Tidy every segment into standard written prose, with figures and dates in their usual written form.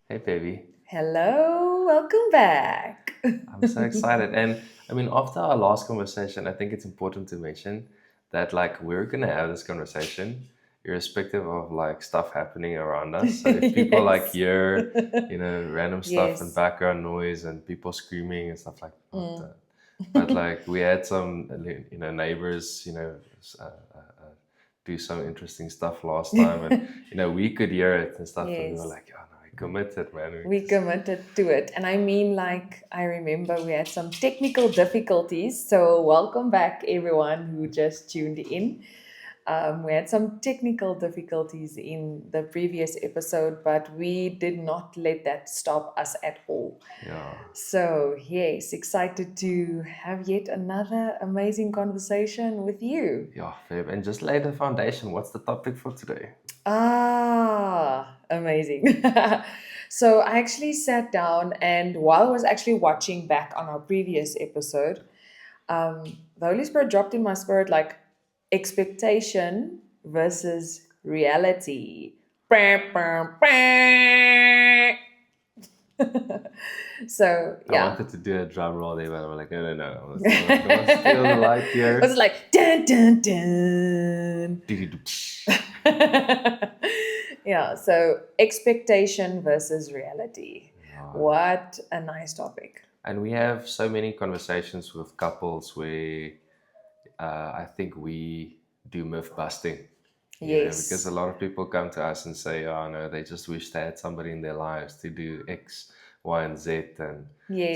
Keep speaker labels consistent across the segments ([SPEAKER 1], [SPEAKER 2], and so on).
[SPEAKER 1] Hey, baby.
[SPEAKER 2] Hello, welcome back.
[SPEAKER 1] I'm so excited. And I mean, after our last conversation, I think it's important to mention that, like, we're going to have this conversation irrespective of, like, stuff happening around us. So if people, like,
[SPEAKER 2] Yes.
[SPEAKER 1] hear, random stuff and
[SPEAKER 2] Yes.
[SPEAKER 1] background noise and people screaming and stuff like what
[SPEAKER 2] Mm.
[SPEAKER 1] the. But, like, we had some, neighbors, do some interesting stuff last time. And, we could hear it and stuff. And we were
[SPEAKER 2] Yes.
[SPEAKER 1] like, oh, no, we committed, man. We
[SPEAKER 2] We
[SPEAKER 1] just.
[SPEAKER 2] committed to it. And I mean, like, I remember we had some technical difficulties. So, welcome back, everyone who just tuned in. We had some technical difficulties in the previous episode, but we did not let that stop us at all.
[SPEAKER 1] Yeah.
[SPEAKER 2] So, yes, excited to have yet another amazing conversation with you.
[SPEAKER 1] Yeah, Feb. And just lay the foundation. What's the topic for today?
[SPEAKER 2] Amazing. So, I actually sat down, and while I was actually watching back on our previous episode, the Holy Spirit dropped in my spirit like expectation versus reality. So,
[SPEAKER 1] I
[SPEAKER 2] yeah.
[SPEAKER 1] wanted to do a drum roll there, but I'm like, no, no, no. I don't want to steal the light
[SPEAKER 2] It was
[SPEAKER 1] here.
[SPEAKER 2] like dun dun dun. Yeah, so expectation versus reality.
[SPEAKER 1] Yeah.
[SPEAKER 2] What a nice topic.
[SPEAKER 1] And we have so many conversations with couples where I think we do myth busting, because a
[SPEAKER 2] Yes.
[SPEAKER 1] lot of people come to us and say, oh, no, they just wish they had somebody in their lives to do X, Y, and Z and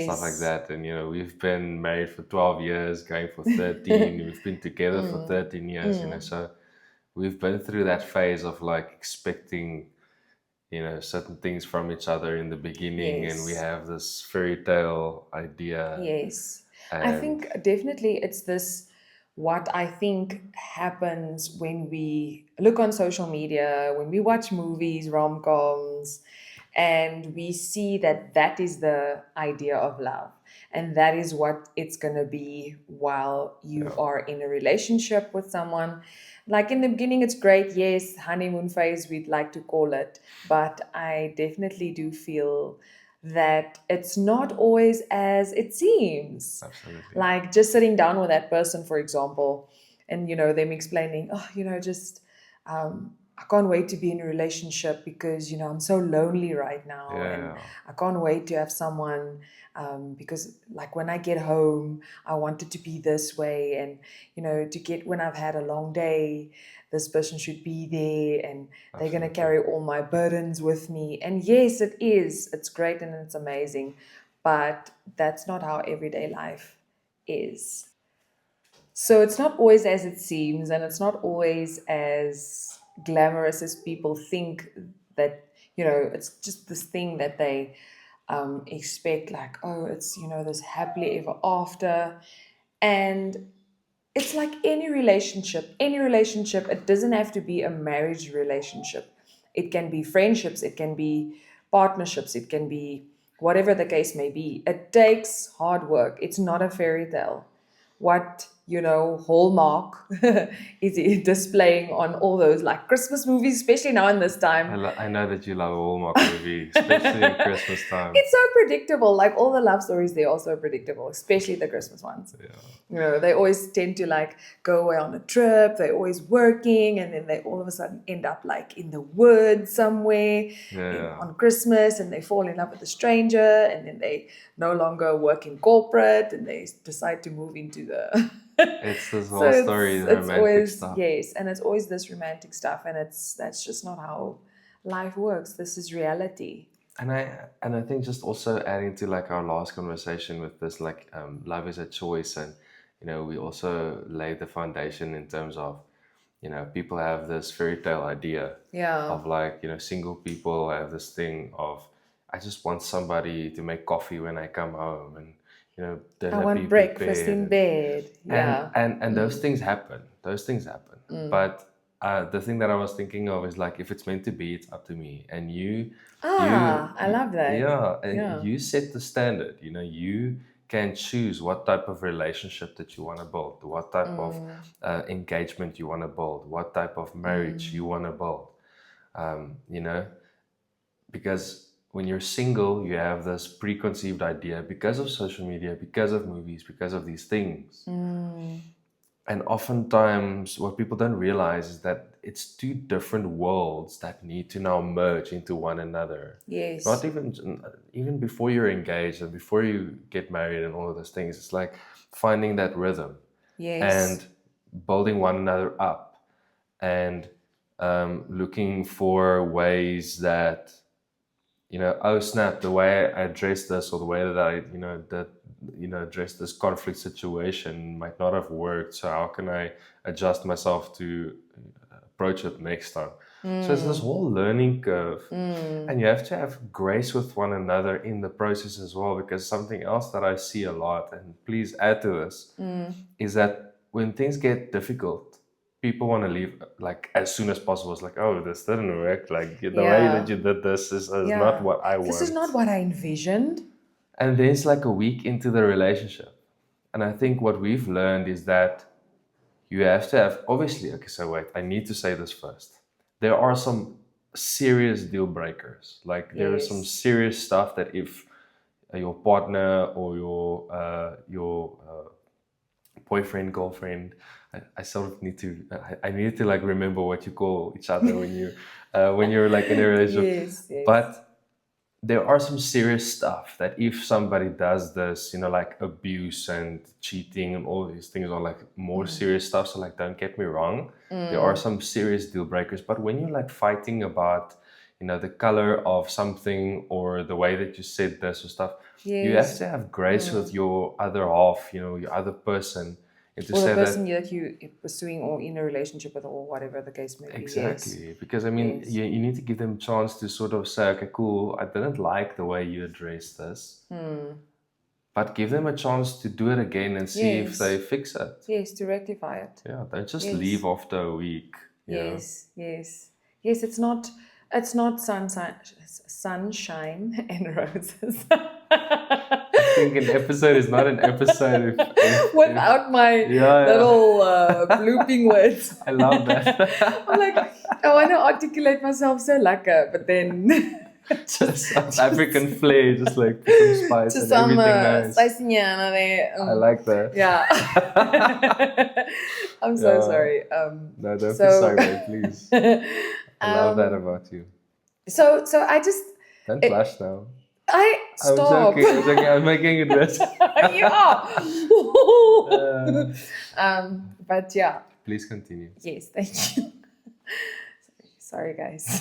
[SPEAKER 1] stuff like
[SPEAKER 2] Yes.
[SPEAKER 1] that. And, we've been married for 12 years, going for 13. We've been together for
[SPEAKER 2] Mm,
[SPEAKER 1] 13 years,
[SPEAKER 2] mm.
[SPEAKER 1] so we've been through that phase of like expecting, certain things from each other in the beginning, and we
[SPEAKER 2] Yes.
[SPEAKER 1] have this fairy tale idea.
[SPEAKER 2] Yes. I
[SPEAKER 1] And
[SPEAKER 2] think definitely it's this what I think happens when we look on social media, when we watch movies, rom-coms, and we see that that is the idea of love. And that is what it's going to be while you
[SPEAKER 1] yeah,
[SPEAKER 2] are in a relationship with someone. Like in the beginning, it's great. Yes, honeymoon phase, we'd like to call it. But I definitely do feel that it's not always as it seems.
[SPEAKER 1] absolutely.
[SPEAKER 2] Like just sitting down with that person, for example, and them explaining, oh, just I can't wait to be in a relationship because I'm so lonely right now, and
[SPEAKER 1] Yeah,
[SPEAKER 2] I can't wait to have someone because like when I get home, I want it to be this way, and to get when I've had a long day, this person should be there, and they're going to
[SPEAKER 1] absolutely.
[SPEAKER 2] carry all my burdens with me. And yes, it is. It's great and it's amazing. But that's not how everyday life is. So it's not always as it seems, and it's not always as glamorous as people think that, it's just this thing that they expect, like, oh, it's, this happily ever after. And it's like any relationship, it doesn't have to be a marriage relationship. It can be friendships, it can be partnerships, it can be whatever the case may be. It takes hard work. It's not a fairy tale. What Hallmark is displaying on all those like Christmas movies, especially now in this time.
[SPEAKER 1] I know that you love a Hallmark movie, especially in Christmas time.
[SPEAKER 2] It's so predictable. Like all the love stories, they're also predictable, especially the Christmas ones.
[SPEAKER 1] Yeah,
[SPEAKER 2] They always tend to like go away on a trip. They're always working, and then they all of a sudden end up like in the woods somewhere
[SPEAKER 1] yeah.
[SPEAKER 2] on Christmas, and they fall in love with a stranger, and then they no longer work in corporate, and they decide to move into the.
[SPEAKER 1] It's this
[SPEAKER 2] So
[SPEAKER 1] whole story, the
[SPEAKER 2] it's
[SPEAKER 1] romantic
[SPEAKER 2] always,
[SPEAKER 1] stuff.
[SPEAKER 2] yes, and it's always this romantic stuff, and that's just not how life works. This is reality.
[SPEAKER 1] And I think just also adding to like our last conversation with this, like, love is a choice. And we also laid the foundation in terms of, people have this fairy tale idea
[SPEAKER 2] Yeah.
[SPEAKER 1] of, like, single people have this thing of, I just want somebody to make coffee when I come home, and
[SPEAKER 2] I
[SPEAKER 1] dinner be
[SPEAKER 2] want breakfast
[SPEAKER 1] prepared.
[SPEAKER 2] in
[SPEAKER 1] and
[SPEAKER 2] bed.
[SPEAKER 1] and
[SPEAKER 2] Yeah.
[SPEAKER 1] and and those things happen. Those things happen. But the thing that I was thinking of is, like, if it's meant to be, it's up to me. And
[SPEAKER 2] I love that.
[SPEAKER 1] yeah, and
[SPEAKER 2] Yeah.
[SPEAKER 1] you set the standard. You can choose what type of relationship that you want to build, what type of engagement you want to build, what type of marriage you want to build. You know, because when you're single, you have this preconceived idea because of social media, because of movies, because of these things.
[SPEAKER 2] Mm.
[SPEAKER 1] And oftentimes, what people don't realize is that it's two different worlds that need to now merge into one another. Not
[SPEAKER 2] Yes.
[SPEAKER 1] even before you're engaged and before you get married and all of those things. It's like finding that rhythm and
[SPEAKER 2] Yes.
[SPEAKER 1] building one another up and looking for ways that, oh snap, the way I address this or the way that address this conflict situation might not have worked. So how can I adjust myself to approach it next time? So it's this
[SPEAKER 2] Mm.
[SPEAKER 1] whole learning curve,
[SPEAKER 2] Mm.
[SPEAKER 1] and you have to have grace with one another in the process as well. Because something else that I see a lot, and please add to this,
[SPEAKER 2] Mm.
[SPEAKER 1] is that when things get difficult, people want to leave like as soon as possible. It's like, oh, this didn't work. Like the way that
[SPEAKER 2] Yeah.
[SPEAKER 1] you did this is not
[SPEAKER 2] Yeah.
[SPEAKER 1] what I
[SPEAKER 2] This is
[SPEAKER 1] want.
[SPEAKER 2] not what I envisioned.
[SPEAKER 1] And then it's like a week into the relationship. And I think what we've learned is that you have to have, obviously, okay, so wait, I need to say this first. There are some serious deal breakers. Like there is some
[SPEAKER 2] Yes.
[SPEAKER 1] serious stuff that if your partner or your boyfriend, girlfriend, I sort of need to, I need to like remember what you call each other when you're like in a relationship.
[SPEAKER 2] Yes. Yes.
[SPEAKER 1] But there are some serious stuff that if somebody does this, like abuse and cheating and all these things are like more serious stuff. So like, don't get me wrong, there are
[SPEAKER 2] Mm.
[SPEAKER 1] some serious deal breakers. But when you're like fighting about, the color of something or the way that you said this or stuff, you have
[SPEAKER 2] Yes.
[SPEAKER 1] to have grace with your other half, your other person, and to
[SPEAKER 2] Or the
[SPEAKER 1] say
[SPEAKER 2] person
[SPEAKER 1] that.
[SPEAKER 2] that you pursuing or in a relationship with or whatever the case may be. Yes.
[SPEAKER 1] Exactly, because I mean,
[SPEAKER 2] Yes.
[SPEAKER 1] you need to give them a chance to sort of say, okay, cool, I didn't like the way you addressed this,
[SPEAKER 2] Hmm.
[SPEAKER 1] but give them a chance to do it again and see if they
[SPEAKER 2] Yes.
[SPEAKER 1] fix it.
[SPEAKER 2] Yes. To rectify it.
[SPEAKER 1] Yeah, don't just leave
[SPEAKER 2] Yes.
[SPEAKER 1] after a week.
[SPEAKER 2] Yes. Yes. Yes. It's not. It's not sunshine and roses.
[SPEAKER 1] I think an episode is not an episode if
[SPEAKER 2] Without my
[SPEAKER 1] yeah,
[SPEAKER 2] little blooping words.
[SPEAKER 1] I love that.
[SPEAKER 2] I'm like, I want to articulate myself so lekker, but then
[SPEAKER 1] Just South African flair, just like put some spice
[SPEAKER 2] just
[SPEAKER 1] and
[SPEAKER 2] some
[SPEAKER 1] everything nice.
[SPEAKER 2] spiciana there.
[SPEAKER 1] I like that.
[SPEAKER 2] Yeah. I'm so
[SPEAKER 1] Yeah.
[SPEAKER 2] sorry.
[SPEAKER 1] No, don't be
[SPEAKER 2] So,
[SPEAKER 1] sorry, babe, please. I love that about you.
[SPEAKER 2] so I just
[SPEAKER 1] Don't
[SPEAKER 2] it,
[SPEAKER 1] blush now.
[SPEAKER 2] I
[SPEAKER 1] I'm
[SPEAKER 2] stop.
[SPEAKER 1] joking. I'm joking. I'm making it worse.
[SPEAKER 2] You are. But yeah.
[SPEAKER 1] Please continue.
[SPEAKER 2] Yes, thank you. Sorry, guys.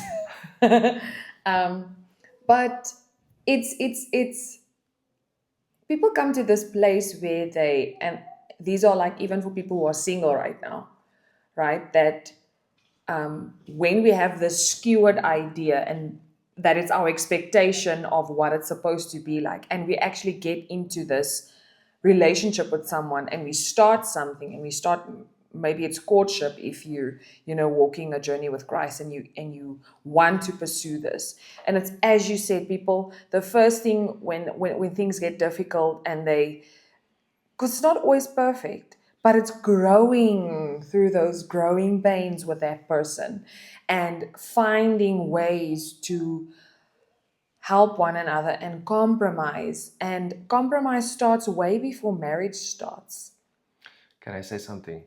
[SPEAKER 2] But it's people come to this place where they, and these are like even for people who are single right now, right? That when we have this skewered idea and that it's our expectation of what it's supposed to be like, and we actually get into this relationship with someone and we start something and we start, maybe it's courtship if you're walking a journey with Christ and you want to pursue this. And it's, as you said, people, the first thing when things get difficult and because it's not always perfect, but it's growing through those growing pains with that person and finding ways to help one another and compromise. And compromise starts way before marriage starts.
[SPEAKER 1] Can I say something?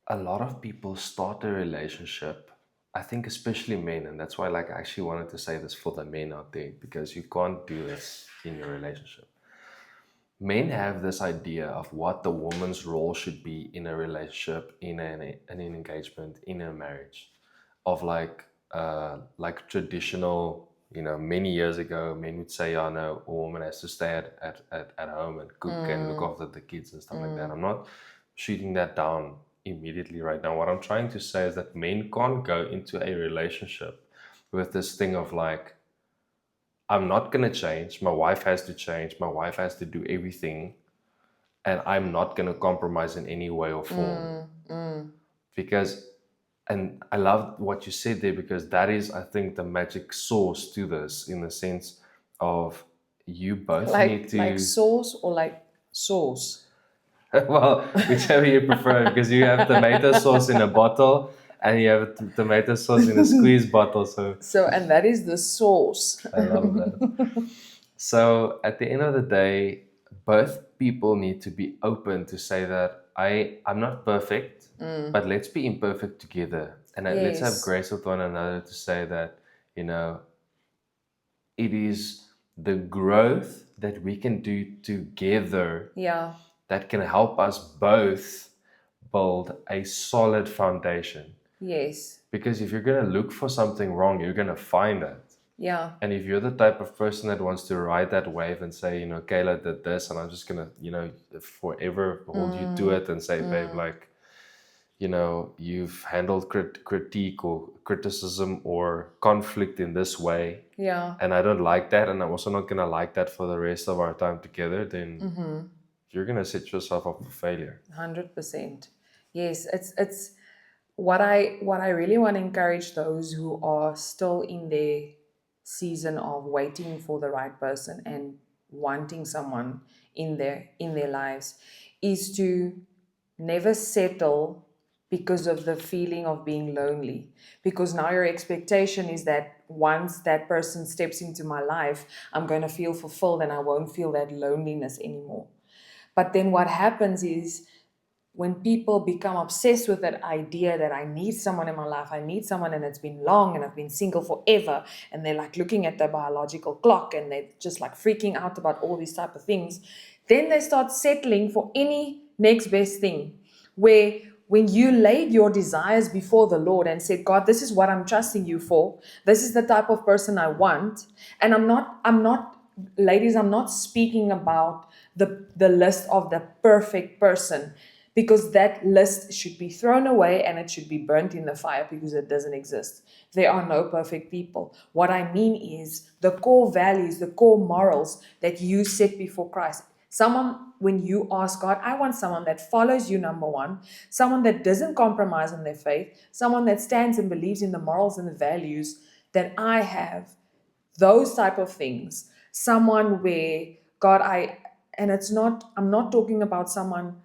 [SPEAKER 1] A lot of people start a relationship, I think especially men, and that's why like I actually wanted to say this for the men out there, because you can't do this in your relationship. Men have this idea of what the woman's role should be in a relationship, in an engagement, in a marriage, of like traditional, many years ago, men would say, oh no, a woman has to stay at home and cook and look after the kids and stuff like that. I'm not shooting that down immediately right now. What I'm trying to say is that men can't go into a relationship with this thing of like, I'm not going to change. My wife has to change. My wife has to do everything. And I'm not going to compromise in any way or form. Because, and I love what you said there, because that is, I think, the magic sauce to this, in the sense of you both need to.
[SPEAKER 2] Like sauce or like sauce?
[SPEAKER 1] Well, whichever you prefer, because you have tomato sauce in a bottle And you have a tomato sauce in a squeeze bottle. So
[SPEAKER 2] So, and that is the sauce.
[SPEAKER 1] I love that. So at the end of the day, both people need to be open to say that I'm not perfect, but let's be imperfect together, and let's have
[SPEAKER 2] Yes.
[SPEAKER 1] grace with one another to say that you know it is the growth that we can do together
[SPEAKER 2] Yeah.
[SPEAKER 1] that can help us both build a solid foundation.
[SPEAKER 2] Yes.
[SPEAKER 1] Because if you're going to look for something wrong, you're going to find it.
[SPEAKER 2] Yeah.
[SPEAKER 1] And if you're the type of person that wants to ride that wave and say, Kayla did this, and I'm just gonna, forever hold you to it and say, babe, like, you've handled critique or criticism or conflict in this way,
[SPEAKER 2] Yeah.
[SPEAKER 1] and I don't like that, and I'm also not gonna like that for the rest of our time together, then you're gonna set yourself up for failure.
[SPEAKER 2] 100%. Yes, it's what I really want to encourage those who are still in their season of waiting for the right person and wanting someone in their lives is to never settle because of the feeling of being lonely, because now your expectation is that once that person steps into my life, I'm going to feel fulfilled and I won't feel that loneliness anymore. But then what happens is when people become obsessed with that idea that I need someone in my life, I need someone, and it's been long and I've been single forever, and they're like looking at their biological clock and they're just like freaking out about all these type of things, then they start settling for any next best thing. Where when you laid your desires before the Lord and said, God, this is what I'm trusting you for, this is the type of person I want, and I'm not ladies, I'm not speaking about the list of the perfect person, because that list should be thrown away and it should be burnt in the fire because it doesn't exist. There are no perfect people. What I mean is the core values, the core morals that you set before Christ. Someone, when you ask God, I want someone that follows you, number one, someone that doesn't compromise on their faith, someone that stands and believes in the morals and the values that I have, those type of things. Someone where God, and I'm not talking about someone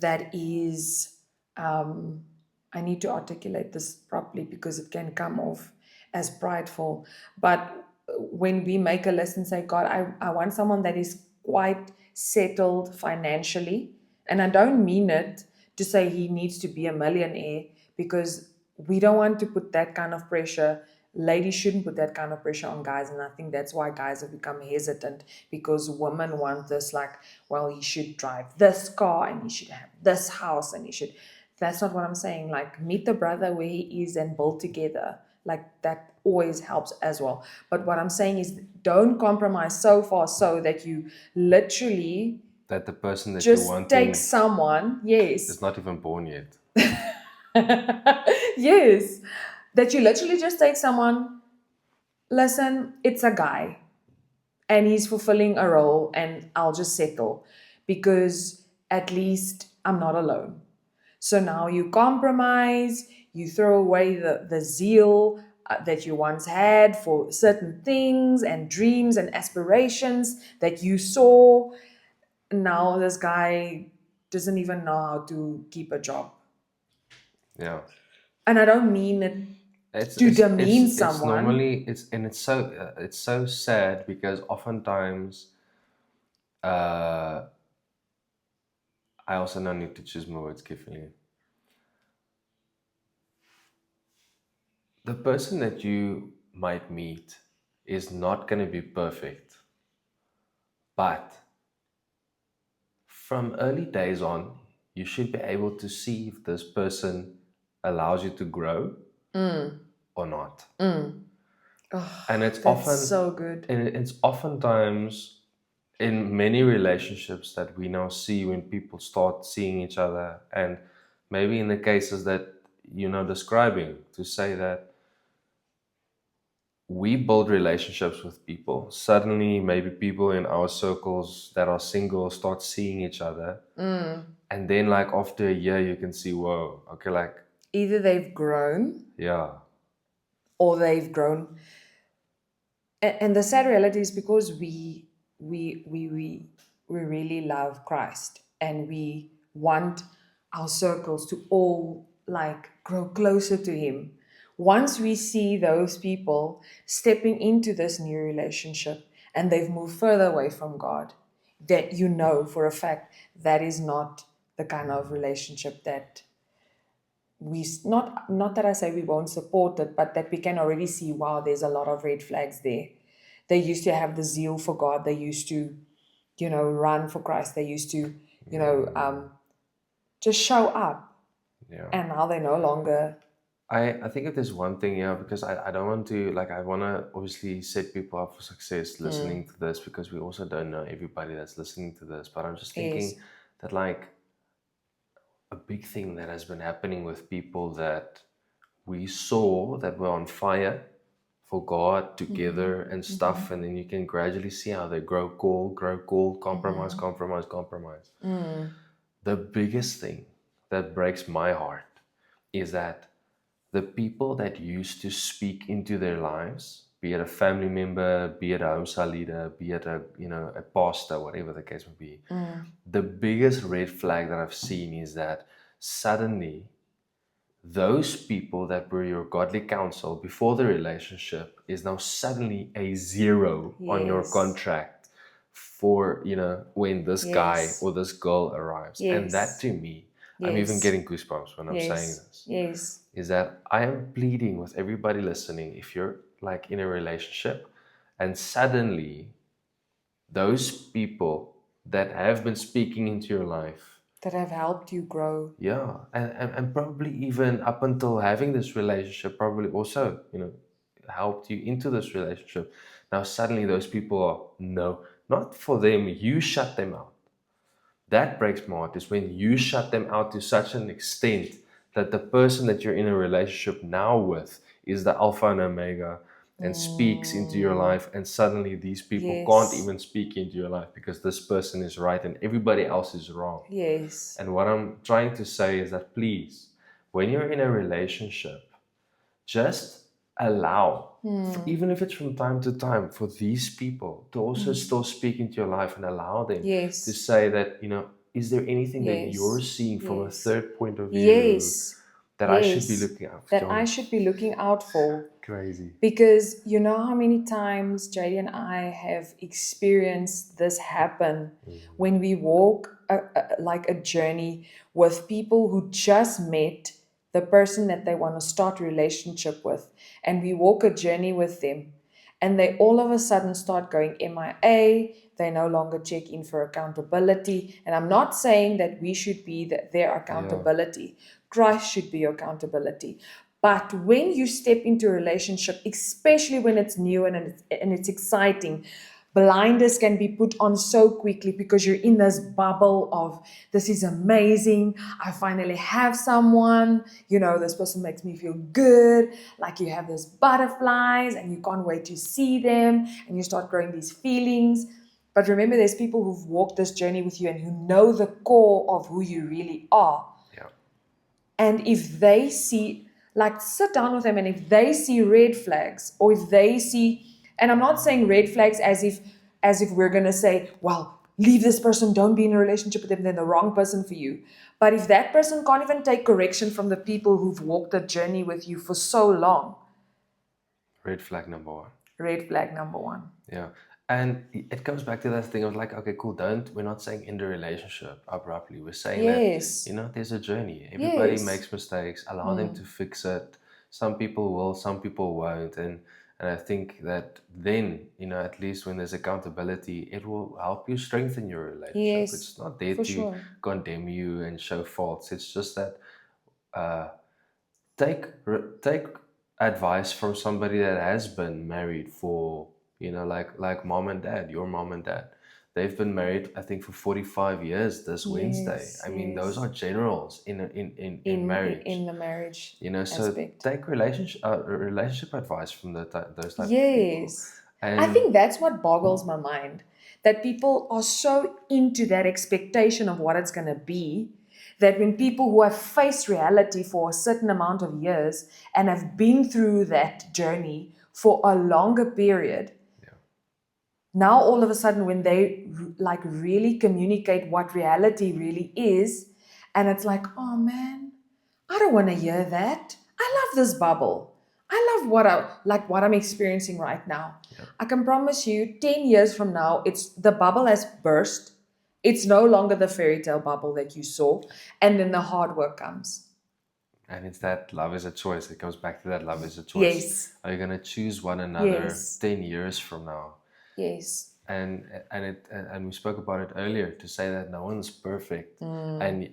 [SPEAKER 2] that is, um, I need to articulate this properly because it can come off as prideful. But when we make a list and say, God, I want someone that is quite settled financially, and I don't mean it to say he needs to be a millionaire, because we don't want to put that kind of pressure. Ladies shouldn't put that kind of pressure on guys, and I think that's why guys have become hesitant, because women want this, like, well, he should drive this car and he should have this house and he should. That's not what I'm saying. Like, meet the brother where he is and build together. Like, that always helps as well. But what I'm saying is, don't compromise so far so that you literally
[SPEAKER 1] That the person that you're
[SPEAKER 2] just take
[SPEAKER 1] wanting
[SPEAKER 2] someone,
[SPEAKER 1] is
[SPEAKER 2] yes.
[SPEAKER 1] not even born yet.
[SPEAKER 2] Yes, that you literally just take someone, listen, it's a guy and he's fulfilling a role, and I'll just settle because at least I'm not alone. So now you compromise, you throw away the zeal that you once had for certain things and dreams and aspirations that you saw. Now this guy doesn't even know how to keep a job.
[SPEAKER 1] Yeah.
[SPEAKER 2] And I don't mean it
[SPEAKER 1] It's
[SPEAKER 2] to
[SPEAKER 1] it's
[SPEAKER 2] demean
[SPEAKER 1] it's
[SPEAKER 2] someone.
[SPEAKER 1] normally it's so sad because oftentimes uh I also now need to choose my words carefully. The person that you might meet is not going to be perfect, but from early days on, you should be able to see if this person allows you to grow or not. And
[SPEAKER 2] Oh, that's so good.
[SPEAKER 1] it's oftentimes in many relationships that we now see when people start seeing each other, and maybe in the cases that describing, to say that we build relationships with people. Suddenly, maybe people in our circles that are single start seeing each other. And then, like, after a year, you can see, whoa, okay, like,
[SPEAKER 2] Either they've grown
[SPEAKER 1] yeah,
[SPEAKER 2] or they've grown. And the sad reality is, because we really love Christ and we want our circles to all like grow closer to Him. Once we see those people stepping into this new relationship and they've moved further away from God, that you know for a fact that is not the kind of relationship that not that I say we won't support it, but that we can already see, wow, there's a lot of red flags there. They used to have the zeal for God. They used to, run for Christ. They used to, just show up,
[SPEAKER 1] Yeah.
[SPEAKER 2] and now they're no longer.
[SPEAKER 1] I think if there's one thing, yeah, because I don't want to, like, I want to obviously set people up for success listening to this, because we also don't know everybody that's listening to this. But I'm just
[SPEAKER 2] Yes.
[SPEAKER 1] thinking that, like, a big thing that has been happening with people that we saw that were on fire for God together and stuff, and then you can gradually see how they grow cold, compromise, compromise, compromise. The biggest thing that breaks my heart is that the people that used to speak into their lives, be it a family member, be it a house leader, be it a pastor, whatever the case may be, the biggest red flag that I've seen is that suddenly those people that were your godly counsel before the relationship is now suddenly a zero on your
[SPEAKER 2] Yes.
[SPEAKER 1] contract for when this guy
[SPEAKER 2] Yes.
[SPEAKER 1] or this girl arrives. And that,
[SPEAKER 2] Yes.
[SPEAKER 1] to me, I'm even
[SPEAKER 2] Yes.
[SPEAKER 1] getting goosebumps when I'm saying
[SPEAKER 2] Yes.
[SPEAKER 1] this,
[SPEAKER 2] Yes.
[SPEAKER 1] is that I am pleading with everybody listening, if you're like in a relationship and suddenly those people that have been speaking into your life,
[SPEAKER 2] That have helped you grow.
[SPEAKER 1] yeah, and probably even up until having this relationship, probably also, helped you into this relationship. Now suddenly those people are, no, not for them, you shut them out. That breaks my heart, is when you shut them out to such an extent that the person that you're in a relationship now with is the alpha and omega and speaks into your life, and suddenly these people can't
[SPEAKER 2] Yes.
[SPEAKER 1] even speak into your life because this person is right and everybody else is wrong.
[SPEAKER 2] Yes.
[SPEAKER 1] And what I'm trying to say is that, please, when you're in a relationship, just allow, even if it's from time to time, for these people to also still speak into your life, and allow them to
[SPEAKER 2] Yes.
[SPEAKER 1] say that, is there anything that you're
[SPEAKER 2] Yes.
[SPEAKER 1] seeing from a
[SPEAKER 2] Yes.
[SPEAKER 1] third point of view
[SPEAKER 2] Yes.
[SPEAKER 1] that I should be
[SPEAKER 2] Yes.
[SPEAKER 1] looking out for?
[SPEAKER 2] That I
[SPEAKER 1] John,
[SPEAKER 2] should be looking out for.
[SPEAKER 1] crazy.
[SPEAKER 2] Because you know how many times JD and I have experienced this happen when we walk like a journey with people who just met the person that they want to start a relationship with, and we walk a journey with them, and they all of a sudden start going MIA. They no longer check in for accountability. And I'm not saying that we should be their
[SPEAKER 1] Yeah,
[SPEAKER 2] accountability. Christ should be your accountability. But when you step into a relationship, especially when it's new and it's exciting, blinders can be put on so quickly because you're in this bubble of, this is amazing, I finally have someone, this person makes me feel good, like you have these butterflies and you can't wait to see them, and you start growing these feelings. But remember, there's people who've walked this journey with you and who know the core of who you really are.
[SPEAKER 1] yeah,
[SPEAKER 2] And if they see, like, sit down with them, and if they see red flags, or if they see, and I'm not saying red flags as if we're gonna say, well, leave this person, don't be in a relationship with them, they're the wrong person for you. But if that person can't even take correction from the people who've walked the journey with you for so long,
[SPEAKER 1] red flag number one.
[SPEAKER 2] red flag number one.
[SPEAKER 1] Yeah. And it comes back to that thing of like, okay, cool, we're not saying end the relationship abruptly. We're saying that,
[SPEAKER 2] Yes.
[SPEAKER 1] there's a journey. Everybody
[SPEAKER 2] Yes.
[SPEAKER 1] makes mistakes, allow them to fix it. Some people will, some people won't. And I think that then, at least when there's accountability, it will help you strengthen your relationship.
[SPEAKER 2] Yes.
[SPEAKER 1] It's not there
[SPEAKER 2] For
[SPEAKER 1] to
[SPEAKER 2] sure.
[SPEAKER 1] condemn you and show faults. It's just that uh, take advice from somebody that has been married for, like mom and dad, your mom and dad. They've been married, I think, for 45 years this Wednesday.
[SPEAKER 2] Yes.
[SPEAKER 1] I mean, those
[SPEAKER 2] Yes.
[SPEAKER 1] are generals in
[SPEAKER 2] In
[SPEAKER 1] marriage.
[SPEAKER 2] the marriage
[SPEAKER 1] So
[SPEAKER 2] aspect.
[SPEAKER 1] take relationship advice from those type of people.
[SPEAKER 2] Yes. I
[SPEAKER 1] And
[SPEAKER 2] think that's what boggles my mind. That people are so into that expectation of what it's going to be, that when people who have faced reality for a certain amount of years and have been through that journey for a longer period,
[SPEAKER 1] yeah,
[SPEAKER 2] now all of a sudden when they like really communicate what reality really is, and it's like, oh man, I don't want to hear that. I love this bubble. I love what I'm experiencing right now.
[SPEAKER 1] Yeah.
[SPEAKER 2] I can promise you 10 years from now it's the bubble has burst. It's no longer the fairy tale bubble that you saw, and then the hard work comes.
[SPEAKER 1] And it's that love is a choice. It goes back to that love is a choice.
[SPEAKER 2] Yes.
[SPEAKER 1] Are you going to choose one another
[SPEAKER 2] Yes.
[SPEAKER 1] 10 years from now?
[SPEAKER 2] Yes.
[SPEAKER 1] And we spoke about it earlier, to say that no one's perfect, and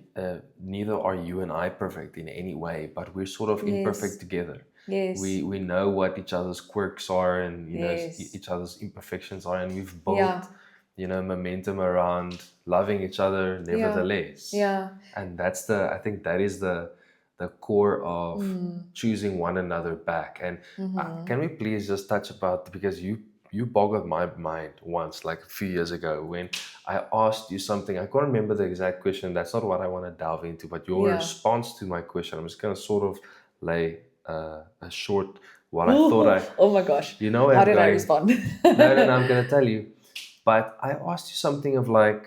[SPEAKER 1] neither are you and I perfect in any way, but we're sort of imperfect
[SPEAKER 2] Yes.
[SPEAKER 1] together.
[SPEAKER 2] Yes.
[SPEAKER 1] We know what each other's quirks are, and
[SPEAKER 2] Yes.
[SPEAKER 1] each other's imperfections are, and we've
[SPEAKER 2] Yeah.
[SPEAKER 1] built momentum around loving each other
[SPEAKER 2] Yeah.
[SPEAKER 1] nevertheless.
[SPEAKER 2] Yeah.
[SPEAKER 1] And that's the I think that is the core of
[SPEAKER 2] Mm.
[SPEAKER 1] choosing one another back. And
[SPEAKER 2] Mm-hmm.
[SPEAKER 1] can we please just touch about, because you boggled my mind once, like a few years ago, when I asked you something. I can't remember the exact question. That's not what I want to delve into, but your
[SPEAKER 2] Yeah.
[SPEAKER 1] response to my question, I'm just going to sort of lay a short, what I thought
[SPEAKER 2] Oh,
[SPEAKER 1] I,
[SPEAKER 2] oh my gosh.
[SPEAKER 1] where
[SPEAKER 2] How
[SPEAKER 1] I'm
[SPEAKER 2] did I
[SPEAKER 1] going.
[SPEAKER 2] respond?
[SPEAKER 1] No, no, no, I'm going to tell you. But I asked you something of like,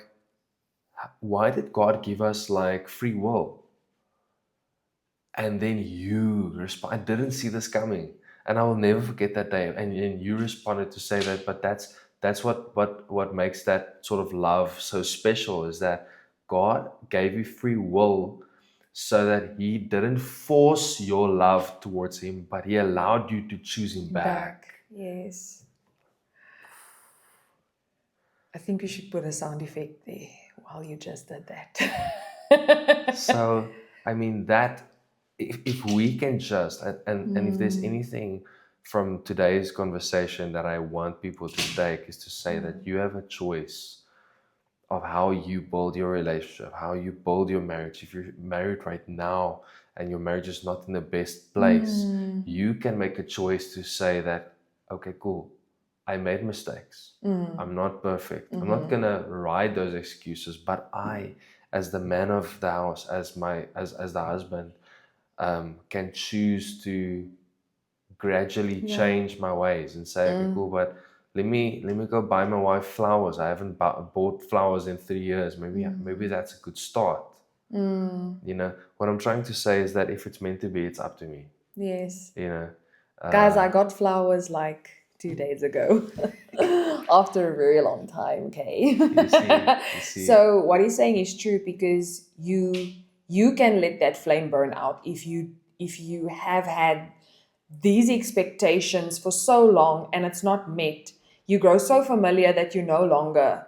[SPEAKER 1] why did God give us like free will? And then you respond, I didn't see this coming. And I will never forget that day. And you responded to say that, but that's what makes that sort of love so special, is that God gave you free will so that He didn't force your love towards Him, but He allowed you to choose Him back.
[SPEAKER 2] Back. Yes. I think we should put a sound effect there while you just did that.
[SPEAKER 1] So, I mean, that if we can just, and if there's
[SPEAKER 2] Mm,
[SPEAKER 1] anything from today's conversation that I want people to take, is to say that you have a choice of how you build your relationship, how you build your marriage. If you're married right now and your marriage is not in the best place,
[SPEAKER 2] mm,
[SPEAKER 1] you can make a choice to say that, okay, cool, I made mistakes.
[SPEAKER 2] mm,
[SPEAKER 1] I'm not perfect. I'm not
[SPEAKER 2] mm-hmm.
[SPEAKER 1] gonna ride those excuses, but I, as the man of the house, as the husband, can choose to gradually
[SPEAKER 2] Yeah.
[SPEAKER 1] change my ways and say, okay,
[SPEAKER 2] Mm,
[SPEAKER 1] cool, but let me go buy my wife flowers. I haven't bought flowers in 3 years. Maybe
[SPEAKER 2] mm,
[SPEAKER 1] that's a good start.
[SPEAKER 2] mm.
[SPEAKER 1] What I'm trying to say is that if it's meant to be, it's up to me.
[SPEAKER 2] Yes.
[SPEAKER 1] You know,
[SPEAKER 2] Guys,
[SPEAKER 1] uh,
[SPEAKER 2] I got flowers like 2 days ago after a very long time, okay?
[SPEAKER 1] you see,
[SPEAKER 2] So what he's saying is true because you can let that flame burn out if you have had these expectations for so long and it's not met. You grow so familiar that you no longer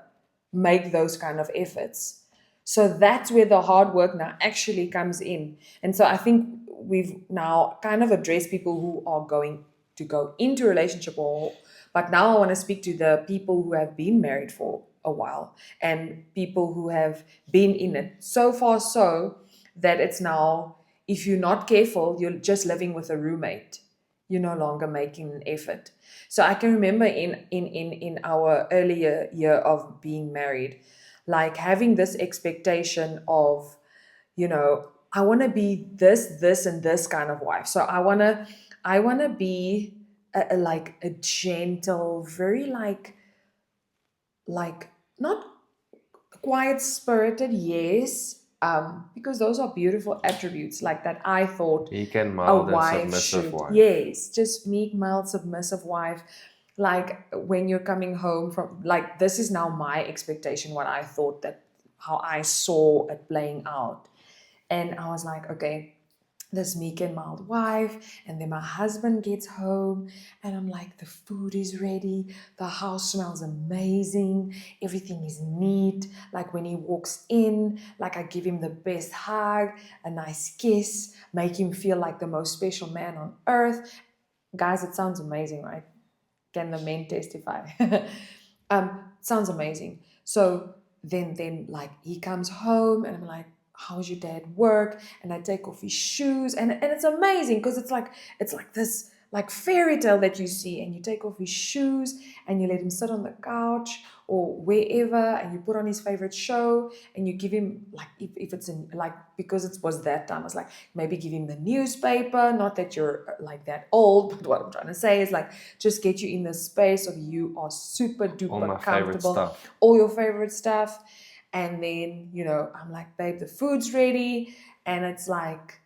[SPEAKER 2] make those kind of efforts. So that's where the hard work now actually comes in. And so I think we've now kind of addressed people who are going to go into a relationship, or but now I want to speak to the people who have been married for a while and people who have been in it so far so that it's now, if you're not careful, you're just living with a roommate. You're no longer making an effort. So I can remember in our earlier year of being married, like having this expectation of, I want to be this and this kind of wife. So I want to be like a gentle, very like not quiet spirited, yes, because those are beautiful attributes like that I thought
[SPEAKER 1] meek and
[SPEAKER 2] a
[SPEAKER 1] mild and
[SPEAKER 2] wife
[SPEAKER 1] submissive
[SPEAKER 2] should.
[SPEAKER 1] wife.
[SPEAKER 2] Yes, just meek, mild, submissive wife. Like when you're coming home from, like, this is now my expectation, what I thought, that how I saw it playing out. And I was like, okay, this meek and mild wife. And then my husband gets home, and I'm like, the food is ready. The house smells amazing. Everything is neat. Like when he walks in, like I give him the best hug, a nice kiss, make him feel like the most special man on earth. Guys, it sounds amazing, right? Can the men testify? Sounds amazing. So then like he comes home and I'm like, how's your dad work? And I take off his shoes, and it's amazing because it's like this like fairy tale that you see, and you take off his shoes and you let him sit on the couch or wherever, and you put on his favorite show, and you give him, like, if it's in, like, because it was that time, I was like, maybe give him the newspaper. Not that you're like that old, but what I'm trying to say is like, just get you in the space of you are super
[SPEAKER 1] All
[SPEAKER 2] duper
[SPEAKER 1] my favorite
[SPEAKER 2] comfortable,
[SPEAKER 1] stuff.
[SPEAKER 2] all your favorite stuff. And then, I'm like, babe, the food's ready. And it's like,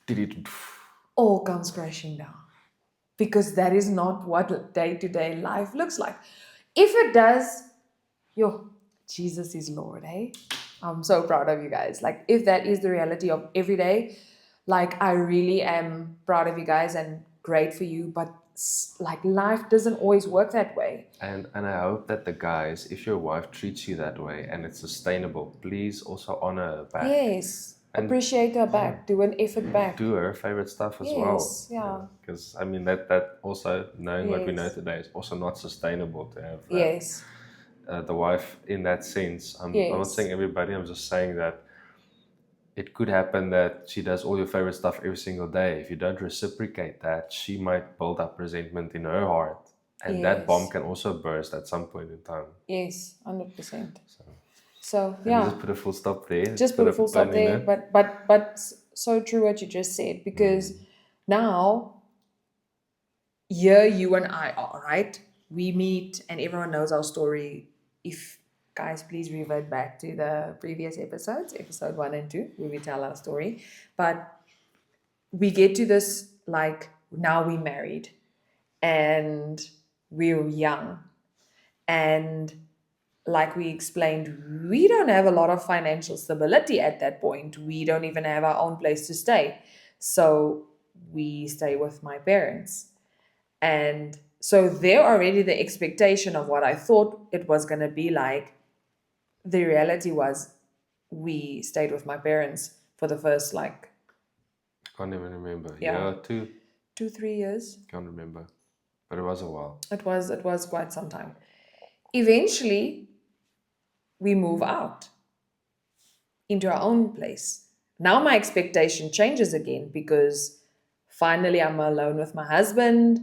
[SPEAKER 1] Did it?
[SPEAKER 2] all comes crashing down, because that is not what day-to-day life looks like. If it does, yo, Jesus is Lord, eh? I'm so proud of you guys. Like, if that is the reality of every day, like, I really am proud of you guys and great for you. But like, life doesn't always work that way.
[SPEAKER 1] And I hope that the guys, if your wife treats you that way and it's sustainable, please also honor her back
[SPEAKER 2] Yes,
[SPEAKER 1] and
[SPEAKER 2] appreciate her back, do an effort back.
[SPEAKER 1] do her favorite stuff as well.
[SPEAKER 2] Yes, yeah,
[SPEAKER 1] Because I mean that also, knowing what we know
[SPEAKER 2] yes,
[SPEAKER 1] today, is also not sustainable to have
[SPEAKER 2] yes,
[SPEAKER 1] the wife in that sense. I'm not saying
[SPEAKER 2] yes,
[SPEAKER 1] everybody. I'm just saying that it could happen that she does all your favorite stuff every single day. If you don't reciprocate that, she might build up resentment in her heart, and that bomb
[SPEAKER 2] yes,
[SPEAKER 1] can also burst at some point in time.
[SPEAKER 2] yes, 100%.
[SPEAKER 1] So
[SPEAKER 2] So
[SPEAKER 1] let me
[SPEAKER 2] yeah,
[SPEAKER 1] just put a full stop there.
[SPEAKER 2] just
[SPEAKER 1] Put
[SPEAKER 2] put a
[SPEAKER 1] a
[SPEAKER 2] full stop
[SPEAKER 1] pin in
[SPEAKER 2] there.
[SPEAKER 1] it.
[SPEAKER 2] But so true what you just said, because now here you and I are, right? We meet and everyone knows our story. If guys, please revert back to the previous episodes, episode 1 and 2, where we tell our story. But we get to this, like, now we married and we're young, and like we explained, we don't have a lot of financial stability at that point. We don't even have our own place to stay. So we stay with my parents. And so there already the expectation of what I thought it was going to be like. The reality was we stayed with my parents for the first, like,
[SPEAKER 1] Can't even remember.
[SPEAKER 2] yeah,
[SPEAKER 1] Yeah, two.
[SPEAKER 2] 2-3 years.
[SPEAKER 1] Can't remember. But it was a while.
[SPEAKER 2] It was quite some time. Eventually, we move out into our own place. Now my expectation changes again, because finally I'm alone with my husband,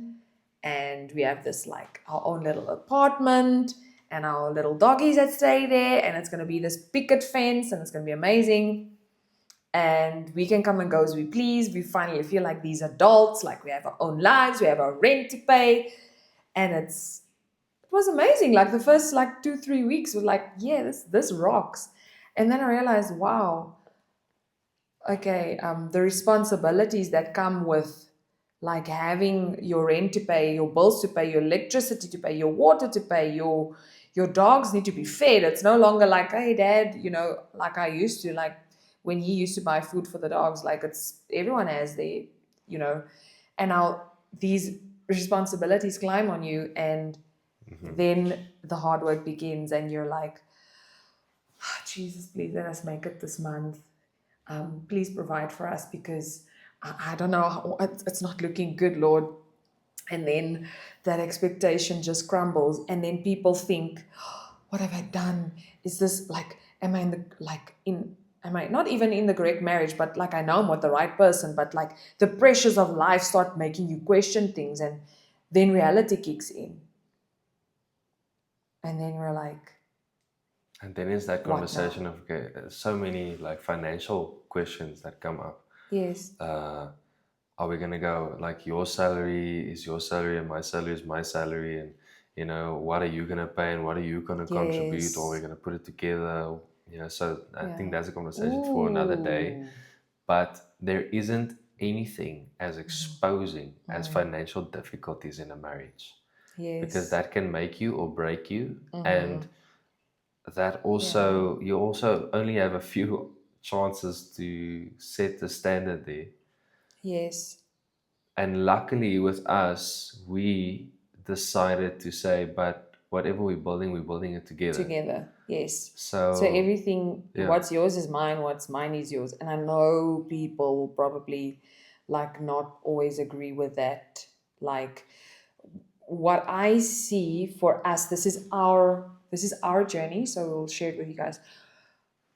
[SPEAKER 2] and we have this, like, our own little apartment and our little doggies that stay there, and it's going to be this picket fence and it's going to be amazing, and we can come and go as we please. We finally feel like these adults, like we have our own lives, we have our rent to pay, and it was amazing. Like, the first, like, 2-3 weeks were like, yeah, this rocks. And then I realized, wow, okay, the responsibilities that come with, like, having your rent to pay, your bills to pay, your electricity to pay, your water to pay, your dogs need to be fed. It's no longer like, hey dad, like I used to, like, when he used to buy food for the dogs, like, it's everyone has their, you know and now these responsibilities climb on you, and then the hard work begins, and you're like, "Ah, Jesus, please let us make it this month. Please provide for us, because I don't know, it's not looking good, Lord." And then that expectation just crumbles, and then people think, what have I done? Is this, like, am I in the, like, in am I not even in the correct marriage, but, like, I know I'm with the right person, but, like, the pressures of life start making you question things, and then reality kicks in, and then we're like,
[SPEAKER 1] And then it's that
[SPEAKER 2] what
[SPEAKER 1] conversation
[SPEAKER 2] now?
[SPEAKER 1] of, okay, so many like financial questions that come up.
[SPEAKER 2] Yes,
[SPEAKER 1] Are we gonna go like, your salary is your salary and my salary is my salary, and what are you gonna pay and what are you gonna contribute, or we're
[SPEAKER 2] yes,
[SPEAKER 1] gonna put it together. So I think
[SPEAKER 2] yeah.
[SPEAKER 1] that's a conversation for another day.
[SPEAKER 2] Ooh.
[SPEAKER 1] But there isn't anything as exposing as financial difficulties in a marriage, because
[SPEAKER 2] Yes.
[SPEAKER 1] that can make you or break you. And that
[SPEAKER 2] Yeah.
[SPEAKER 1] also, you also only have a few chances to set the standard there.
[SPEAKER 2] Yes.
[SPEAKER 1] And luckily with us, we decided to say, but whatever we're building it together.
[SPEAKER 2] Together. Yes. So
[SPEAKER 1] So
[SPEAKER 2] everything,
[SPEAKER 1] yeah.
[SPEAKER 2] what's yours is mine, what's mine is yours. And I know people will probably, like, not always agree with that. Like, what I see for us, this is our journey, so we'll share it with you guys.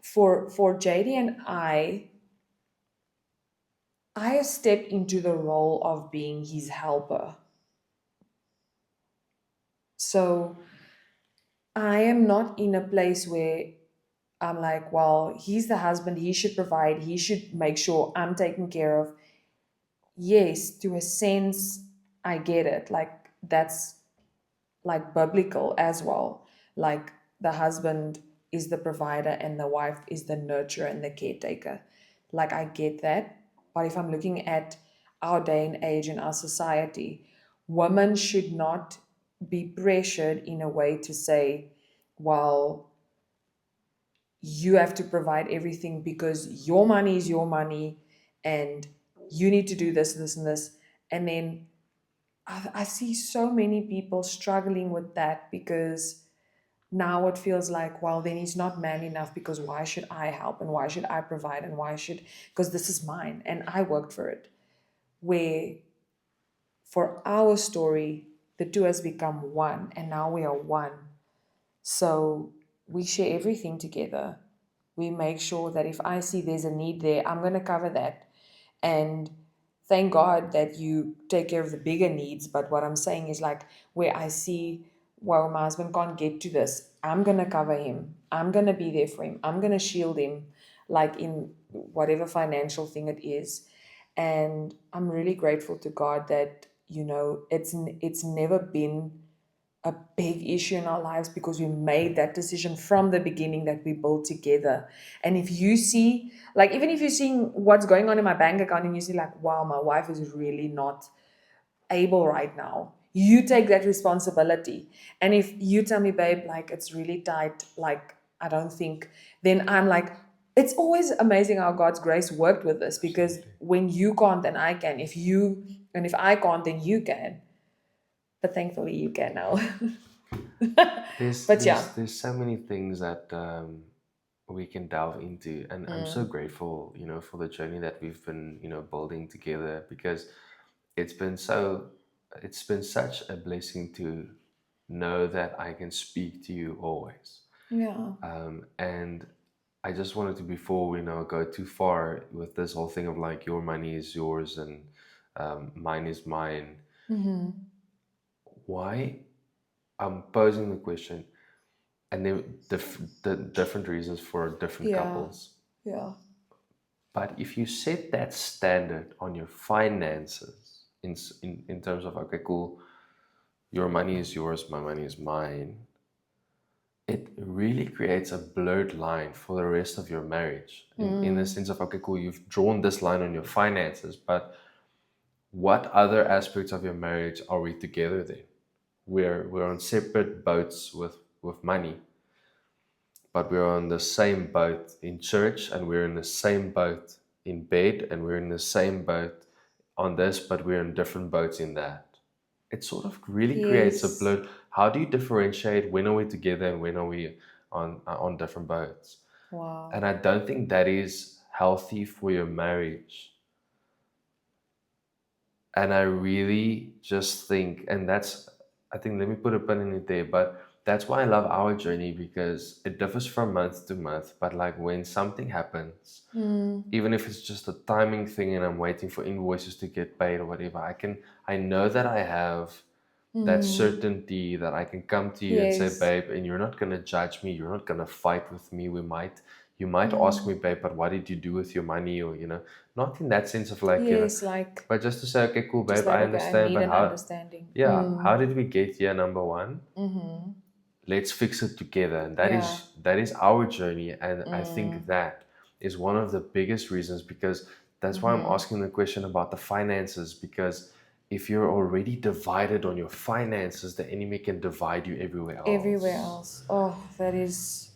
[SPEAKER 2] For JD and I stepped into the role of being his helper. So I am not in a place where I'm like, well, he's the husband, he should provide, he should make sure I'm taken care of. Yes, to a sense, I get it. Like, that's, like, biblical as well. Like, the husband is the provider and the wife is the nurturer and the caretaker. Like, I get that. But if I'm looking at our day and age in our society, women should not be pressured in a way to say, well, you have to provide everything because your money is your money and you need to do this, this, and this. And then I see so many people struggling with that because now it feels like, well, then he's not man enough because why should I help and why should I provide and why should, because this is mine and I worked for it. Where for our story, the two has become one and now we are one. So we share everything together. We make sure that if I see there's a need there, I'm going to cover that. And thank God that you take care of the bigger needs. But what I'm saying is like where I see, well, my husband can't get to this, I'm going to cover him. I'm going to be there for him. I'm going to shield him, like in whatever financial thing it is. And I'm really grateful to God that, it's never been a big issue in our lives because we made that decision from the beginning that we build together. And if you see, like, even if you're seeing what's going on in my bank account and you see, like, wow, my wife is really not able right now, you take that responsibility. And if you tell me, babe, like, it's really tight, like, I don't think, then I'm like, it's always amazing how God's grace worked with us because
[SPEAKER 1] Absolutely.
[SPEAKER 2] when you can't, then I can. If I can't, then you can. But thankfully, you can now.
[SPEAKER 1] There's
[SPEAKER 2] But yeah.
[SPEAKER 1] there's there's so many things that we can delve into, and I'm so grateful, for the journey that we've been, building together, because it's been so it's been such a blessing to know that I can speak to you always.
[SPEAKER 2] Yeah.
[SPEAKER 1] And I just wanted to, before we now go too far with this whole thing of like your money is yours and mine is mine, why I'm posing the question, and then the different reasons for different
[SPEAKER 2] Yeah.
[SPEAKER 1] couples.
[SPEAKER 2] Yeah.
[SPEAKER 1] But if you set that standard on your finances in terms of, okay, cool, your money is yours, my money is mine, it really creates a blurred line for the rest of your marriage. In the sense of, okay, cool, you've drawn this line on your finances, but what other aspects of your marriage are we together then? We're on separate boats with money, but we're on the same boat in church, and we're in the same boat in bed, and we're in the same boat on this, but we're in different boats in that. It sort of really creates a
[SPEAKER 2] Yes.
[SPEAKER 1] blur. How do you differentiate when are we together and when are we on different boats? And
[SPEAKER 2] Wow.
[SPEAKER 1] I don't think that is healthy for your marriage. And I really just think, and that's, I think, let me put a pin in it there, but that's why I love our journey, because it differs from month to month. But like when something happens, even if it's just a timing thing and I'm waiting for invoices to get paid or whatever, I know that I have that certainty that I can come to you and say,
[SPEAKER 2] Yes.
[SPEAKER 1] babe, and you're not gonna judge me, you're not gonna fight with me. You might ask me, babe, but what did you do with your money? Or, not in that sense of like,
[SPEAKER 2] Yes, like
[SPEAKER 1] but just to say, okay, cool,
[SPEAKER 2] just
[SPEAKER 1] babe,
[SPEAKER 2] like,
[SPEAKER 1] I
[SPEAKER 2] okay, I
[SPEAKER 1] understand,
[SPEAKER 2] need
[SPEAKER 1] but
[SPEAKER 2] an
[SPEAKER 1] how,
[SPEAKER 2] understanding.
[SPEAKER 1] yeah, how did we get here? Number one, let's fix it together. And that
[SPEAKER 2] Yeah.
[SPEAKER 1] is that is our journey. And I think that is one of the biggest reasons, because that's why I'm asking the question about the finances, because if you're already divided on your finances, the enemy can divide you everywhere
[SPEAKER 2] Everywhere
[SPEAKER 1] else.
[SPEAKER 2] else. Oh, that is,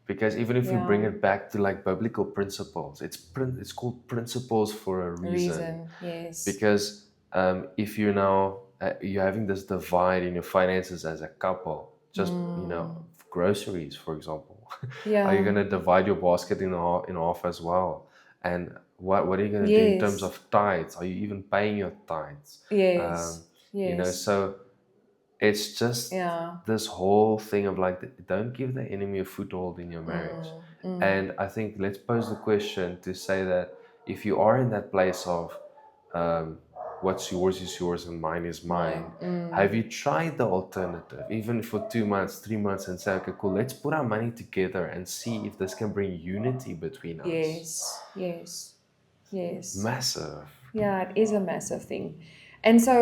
[SPEAKER 1] Because even if we bring
[SPEAKER 2] yeah,
[SPEAKER 1] it back to like biblical principles, it's called principles for a
[SPEAKER 2] a
[SPEAKER 1] reason.
[SPEAKER 2] reason. Yes.
[SPEAKER 1] Because if you're now you're having this divide in your finances as a couple, just groceries, for example, are you
[SPEAKER 2] Yeah.
[SPEAKER 1] going to divide your basket in half as well? And what are you going to do in terms
[SPEAKER 2] Yes.
[SPEAKER 1] of tithes? Are you even paying your tithes?
[SPEAKER 2] Yes.
[SPEAKER 1] um,
[SPEAKER 2] Yes.
[SPEAKER 1] so it's just
[SPEAKER 2] Yeah.
[SPEAKER 1] this whole thing of like, don't give the enemy a foothold in your marriage. And I think, let's pose the question to say that if you are in that place of um, what's yours is yours and mine is mine,
[SPEAKER 2] Mine.
[SPEAKER 1] have you tried the alternative, even for 2 months, 3 months, and say, okay, cool, let's put our money together and see if this can bring unity between us?
[SPEAKER 2] Yes. Yes. Yes.
[SPEAKER 1] Massive.
[SPEAKER 2] Yeah, it is a massive thing. And so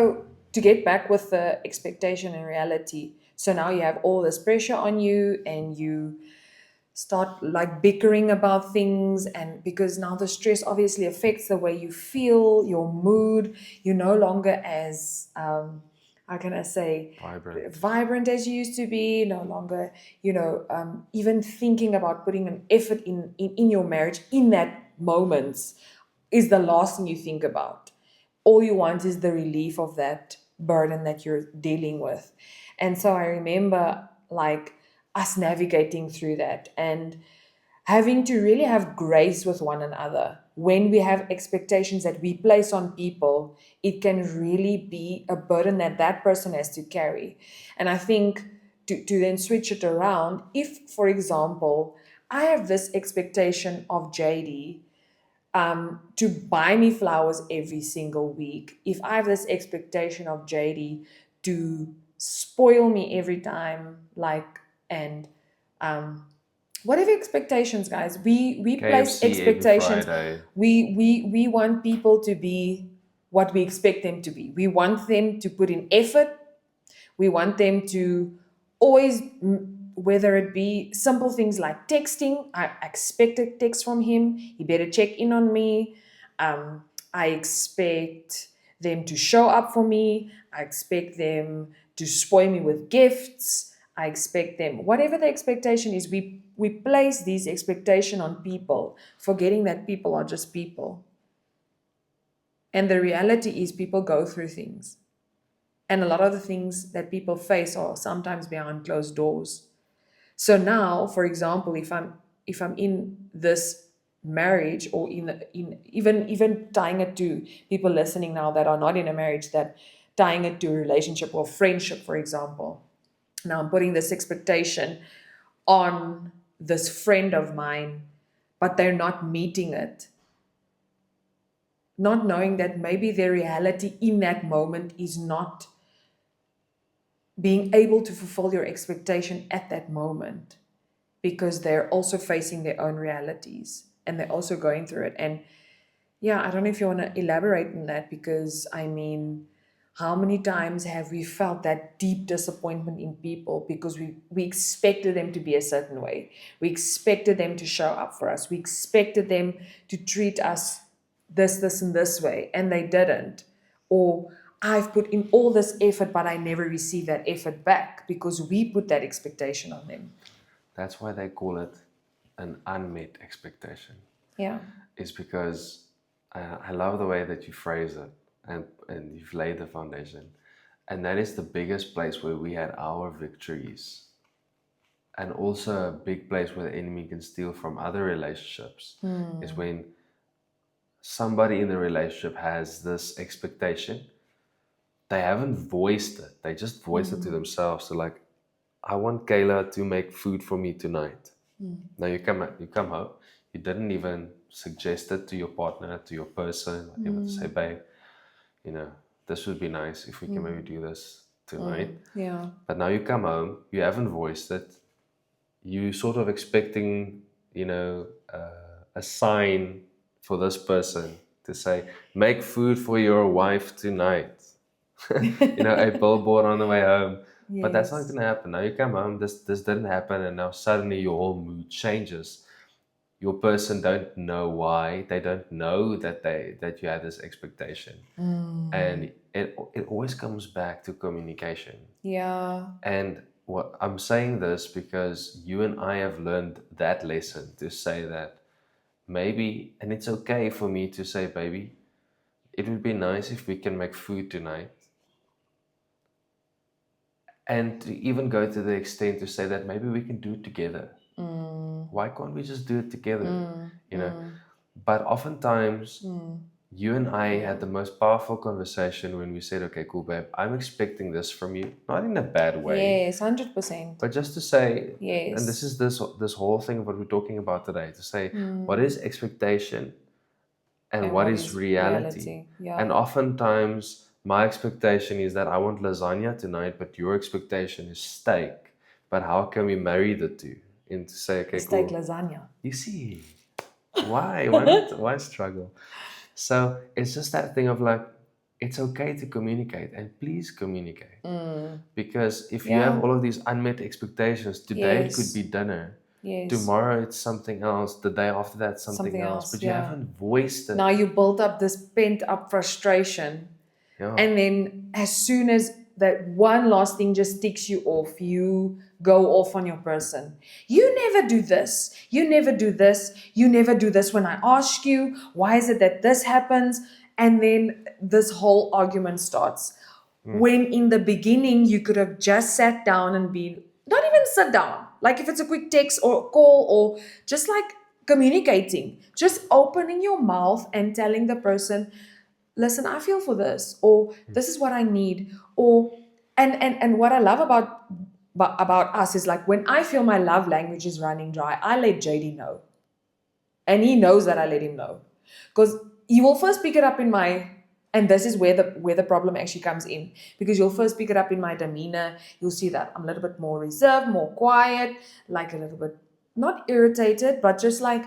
[SPEAKER 2] to get back with the expectation and reality, so now you have all this pressure on you and you start like bickering about things, and because now the stress obviously affects the way you feel, your mood. You're no longer as how can I say,
[SPEAKER 1] Vibrant.
[SPEAKER 2] vibrant as you used to be, no longer, even thinking about putting an effort in your marriage in that moment is the last thing you think about. All you want is the relief of that burden that you're dealing with. And so I remember like us navigating through that and having to really have grace with one another. When we have expectations that we place on people, it can really be a burden that that person has to carry. And I think to then switch it around, if, for example, I have this expectation of JD to buy me flowers every single week, if I have this expectation of JD to spoil me every time, like, and um, whatever expectations, guys, we place
[SPEAKER 1] KFC every
[SPEAKER 2] expectations.
[SPEAKER 1] Friday.
[SPEAKER 2] We want people to be what we expect them to be. We want them to put in effort. We want them to always, whether it be simple things like texting. I expect a text from him. He better check in on me. I expect them to show up for me. I expect them to spoil me with gifts. I expect them, whatever the expectation is, we place these expectation on people, forgetting that people are just people. And the reality is people go through things. And a lot of the things that people face are sometimes behind closed doors. So now, for example, if I'm in this marriage, or in even tying it to people listening now that are not in a marriage, that tying it to a relationship or friendship, for example. Now I'm putting this expectation on this friend of mine, but they're not meeting it. Not knowing that maybe their reality in that moment is not being able to fulfill your expectation at that moment, because they're also facing their own realities and they're also going through it. And yeah, I don't know if you want to elaborate on that, because I mean, how many times have we felt that deep disappointment in people because we expected them to be a certain way? We expected them to show up for us. We expected them to treat us this, and this way, and they didn't. Or I've put in all this effort, but I never receive that effort back because we put that expectation on them.
[SPEAKER 1] That's why they call it an unmet expectation.
[SPEAKER 2] Yeah.
[SPEAKER 1] Is because I love the way that you phrase it, and you've laid the foundation. And that is the biggest place where we had our victories. And also a big place where the enemy can steal from other relationships is when somebody in the relationship has this expectation. They haven't voiced it. They just voiced it to themselves. So like, I want Kayla to make food for me tonight. Now you come home. You didn't even suggest it to your partner, to your person. Like, even say, babe, this would be nice if we can maybe do this tonight.
[SPEAKER 2] Yeah.
[SPEAKER 1] But now you come home. You haven't voiced it. You sort of expecting, a sign for this person to say, make food for your wife tonight. A billboard on the way home. But that's not
[SPEAKER 2] Yes.
[SPEAKER 1] going to happen. Now you come home, this didn't happen, and now suddenly your whole mood changes. Your person don't know why. They don't know that you had this expectation. And it always comes back to communication.
[SPEAKER 2] Yeah.
[SPEAKER 1] And what I'm saying this because you and I have learned that lesson, to say that maybe, and it's okay for me to say, baby, it would be nice if we can make food tonight. And to even go to the extent to say that maybe we can do it together. Why can't we just do it together? But oftentimes, you and I had the most powerful conversation when we said, okay, cool, babe, I'm expecting this from you, not in a bad way,
[SPEAKER 2] Yes, 100%.
[SPEAKER 1] but just to say, and this
[SPEAKER 2] Yes.
[SPEAKER 1] is this whole thing of what we're talking about today, to say, what is expectation and
[SPEAKER 2] And
[SPEAKER 1] what
[SPEAKER 2] what
[SPEAKER 1] is
[SPEAKER 2] is
[SPEAKER 1] reality?
[SPEAKER 2] reality?
[SPEAKER 1] And
[SPEAKER 2] Yeah.
[SPEAKER 1] oftentimes, my expectation is that I want lasagna tonight, but your expectation is steak. But how can we marry the two? And to say, okay,
[SPEAKER 2] Steak
[SPEAKER 1] cool.
[SPEAKER 2] lasagna.
[SPEAKER 1] You see, why? Why not? Why struggle? So it's just that thing of like, it's okay to communicate, and please communicate. Because if you have
[SPEAKER 2] Yeah.
[SPEAKER 1] all of these unmet expectations, today it could
[SPEAKER 2] Yes.
[SPEAKER 1] be dinner,
[SPEAKER 2] Yes.
[SPEAKER 1] Tomorrow it's something else. The day after that, something
[SPEAKER 2] Something
[SPEAKER 1] else.
[SPEAKER 2] else.
[SPEAKER 1] But you
[SPEAKER 2] Yeah.
[SPEAKER 1] haven't voiced
[SPEAKER 2] Now
[SPEAKER 1] it.
[SPEAKER 2] you built up this pent up frustration.
[SPEAKER 1] Yeah.
[SPEAKER 2] And then as soon as that one last thing just ticks you off, you go off on your person. You never do this. You never do this. You never do this when I ask you. Why is it that this happens? And then this whole argument starts.
[SPEAKER 1] Mm.
[SPEAKER 2] When in the beginning you could have just sat down and been, not even sit down, like if it's a quick text or call or just like communicating, just opening your mouth and telling the person, listen, I feel for this, or this is what I need, or and what I love about us is like when I feel my love language is running dry, I let JD know, and he knows that I let him know, because he will first pick it up in my, and this is where the problem actually comes in, because you'll first pick it up in my demeanor. You'll see that I'm a little bit more reserved, more quiet, like a little bit not irritated, but just like,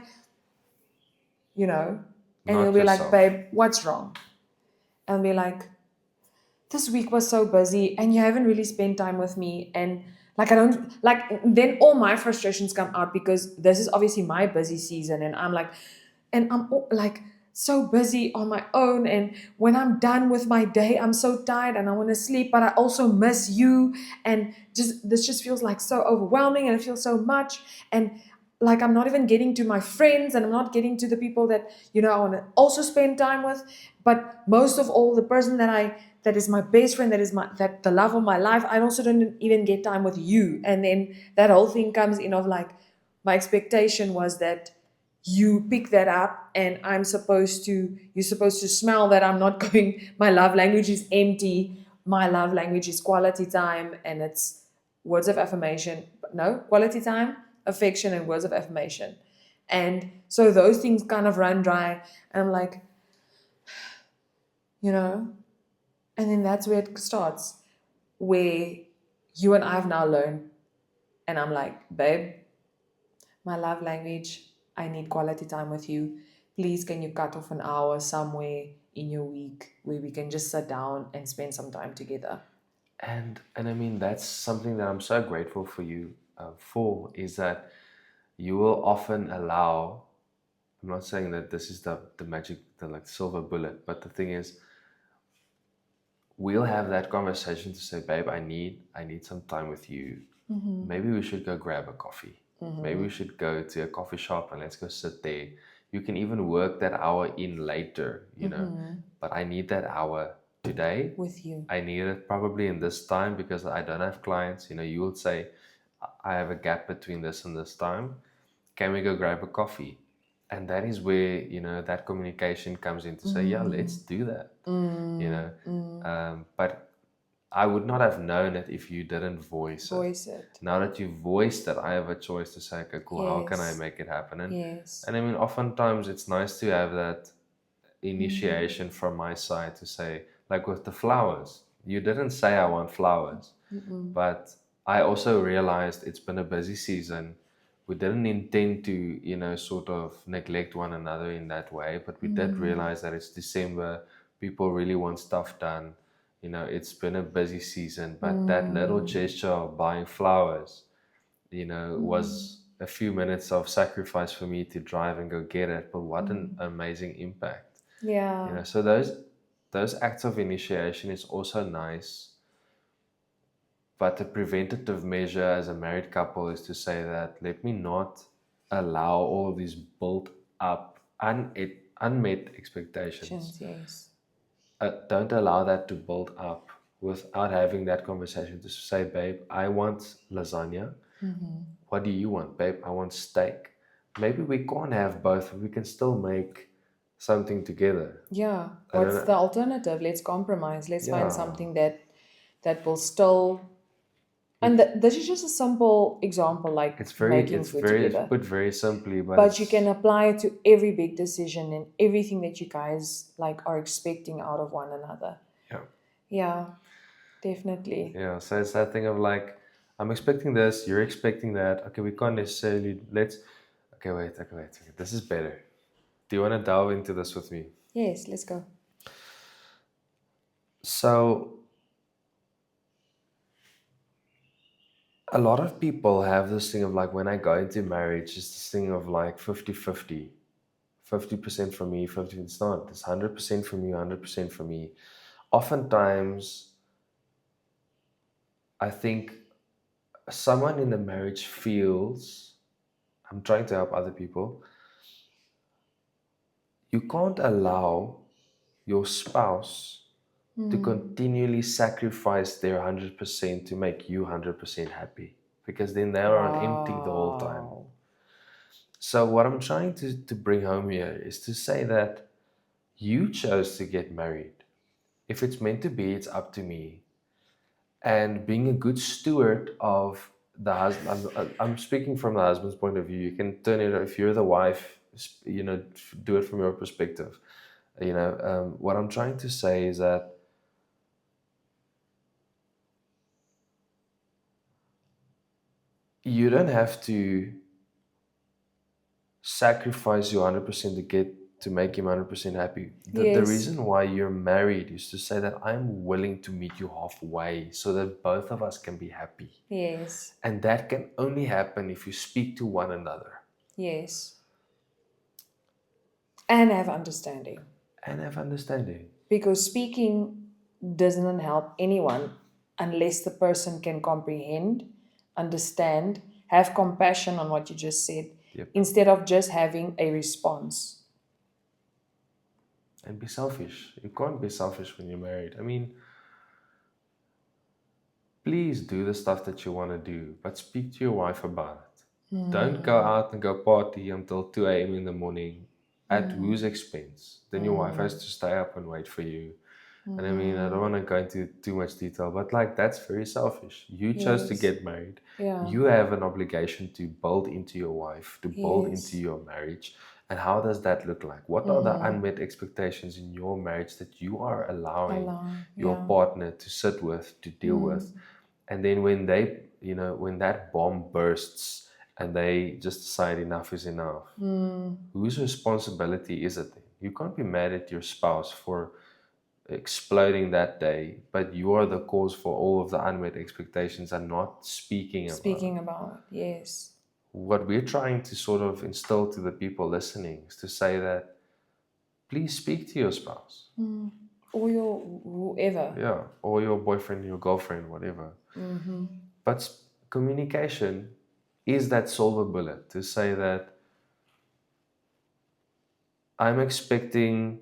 [SPEAKER 2] you know, and you'll
[SPEAKER 1] Not
[SPEAKER 2] be like,
[SPEAKER 1] yourself.
[SPEAKER 2] babe, what's wrong? And I'll be like, this week was so busy and you haven't really spent time with me, and like I don't like, then all my frustrations come out because this is obviously my busy season, and I'm like, and like so busy on my own, and when I'm done with my day I'm so tired and I want to sleep, but I also miss you, and just this just feels like so overwhelming and it feels so much, and like I'm not even getting to my friends, and I'm not getting to the people that I want to also spend time with, but most of all the person that is my best friend, that the love of my life, I also don't even get time with you. And then that whole thing comes in of like, my expectation was that you pick that up and you're supposed to smell that I'm not going, my love language is empty, my love language is quality time, and it's words of affirmation. No, quality time, affection, and words of affirmation. And so those things kind of run dry, and I'm like, you know and then that's where it starts, where you and I've now learned, and I'm like, babe, my love language, I need quality time with you. Please, can you cut off an hour somewhere in your week where we can just sit down and spend some time together?
[SPEAKER 1] And I mean that's something that I'm so grateful for you for, is that you will often allow. I'm not saying that this is the magic, the like silver bullet, but the thing is, we'll have that conversation to say, babe, I need some time with you. Maybe we should go grab a coffee. Maybe we should go to a coffee shop and let's go sit there. You can even work that hour in later. But I need that hour today.
[SPEAKER 2] With you.
[SPEAKER 1] I need it probably in this time because I don't have clients. You will say, I have a gap between this and this time. Can we go grab a coffee? And that is where that communication comes in to say, yeah, let's do that. But I would not have known it if you didn't voice it.
[SPEAKER 2] Voice it.
[SPEAKER 1] Now that you voiced it, I have a choice to say, okay, cool, how can I
[SPEAKER 2] Yes.
[SPEAKER 1] make it happen? And,
[SPEAKER 2] Yes.
[SPEAKER 1] and I mean, oftentimes it's nice to have that initiation from my side to say, like with the flowers, you didn't say I want flowers, but I also realized it's been a busy season. We didn't intend to sort of neglect one another in that way, but we did realize that it's December, people really want stuff done. It's been a busy season, but that little gesture of buying flowers was a few minutes of sacrifice for me to drive and go get it. But what an amazing impact.
[SPEAKER 2] Yeah.
[SPEAKER 1] So those acts of initiation is also nice, but the preventative measure as a married couple is to say that let me not allow all these built up unmet expectations.
[SPEAKER 2] Yes.
[SPEAKER 1] Don't allow that to build up without having that conversation to say, babe, I want lasagna. What do you want, babe? I want steak. Maybe we can't have both. We can still make something together.
[SPEAKER 2] Yeah.
[SPEAKER 1] I don't
[SPEAKER 2] What's
[SPEAKER 1] know.
[SPEAKER 2] the alternative? Let's compromise. Let's find
[SPEAKER 1] Yeah.
[SPEAKER 2] something that will still. And this is just a simple example, like making food
[SPEAKER 1] It's
[SPEAKER 2] together.
[SPEAKER 1] put very simply, but
[SPEAKER 2] But you can
[SPEAKER 1] it's
[SPEAKER 2] apply it to every big decision and everything that you guys like are expecting out of one another.
[SPEAKER 1] yeah.
[SPEAKER 2] Yeah, definitely.
[SPEAKER 1] Yeah. So it's that thing of like, I'm expecting this, you're expecting that. Okay, we can't necessarily okay, wait, okay, wait. Okay, this is better. Do you want to delve into this with me?
[SPEAKER 2] Yes, let's go.
[SPEAKER 1] So a lot of people have this thing of like, when I go into marriage, it's this thing of like 50-50, 50% for me, 50. It's not. It's 100% from you, 100% for me. Oftentimes, I think someone in a marriage feels, I'm trying to help other people, you can't allow your spouse to continually sacrifice their 100% to make you 100% happy, because then they are on empty the whole time.
[SPEAKER 2] Wow.
[SPEAKER 1] So, what I'm trying to bring home here is to say that you chose to get married. If it's meant to be, it's up to me. And being a good steward of the husband, I'm speaking from the husband's point of view. You can turn it, if you're the wife, do it from your perspective. What I'm trying to say is that you don't have to sacrifice your 100% to make him 100% happy. The
[SPEAKER 2] Yes.
[SPEAKER 1] reason why you're married is to say that I'm willing to meet you halfway so that both of us can be happy.
[SPEAKER 2] Yes.
[SPEAKER 1] And that can only happen if you speak to one another
[SPEAKER 2] Yes. And have understanding.
[SPEAKER 1] and have understanding.
[SPEAKER 2] Because speaking doesn't help anyone unless the person can comprehend, understand, have compassion on what you just said,
[SPEAKER 1] Yep.
[SPEAKER 2] instead of just having a response.
[SPEAKER 1] And be selfish. You can't be selfish when you're married. I mean, please do the stuff that you want to do, but speak to your wife about it. Don't go out and go party until 2 a.m. in the morning at whose expense? Then your wife has to stay up and wait for you. And I mean, I don't want to go into too much detail, but like, that's very selfish. You chose to
[SPEAKER 2] Yes.
[SPEAKER 1] get married.
[SPEAKER 2] Yeah.
[SPEAKER 1] You have an obligation to build into your wife, to build into
[SPEAKER 2] Yes.
[SPEAKER 1] your marriage. And how does that look like? What are the unmet expectations in your marriage that you are allowing
[SPEAKER 2] Allah.
[SPEAKER 1] your
[SPEAKER 2] Yeah.
[SPEAKER 1] partner to sit with, to deal with? And then when when that bomb bursts and they just decide enough is enough, whose responsibility is it then? You can't be mad at your spouse for exploding that day, but you are the cause for all of the unmet expectations and not speaking about it.
[SPEAKER 2] Speaking about, yes.
[SPEAKER 1] What we're trying to sort of instill to the people listening is to say that please speak to your spouse,
[SPEAKER 2] Or your whoever.
[SPEAKER 1] yeah, or your boyfriend, your girlfriend, whatever. But communication is that silver bullet to say that I'm expecting,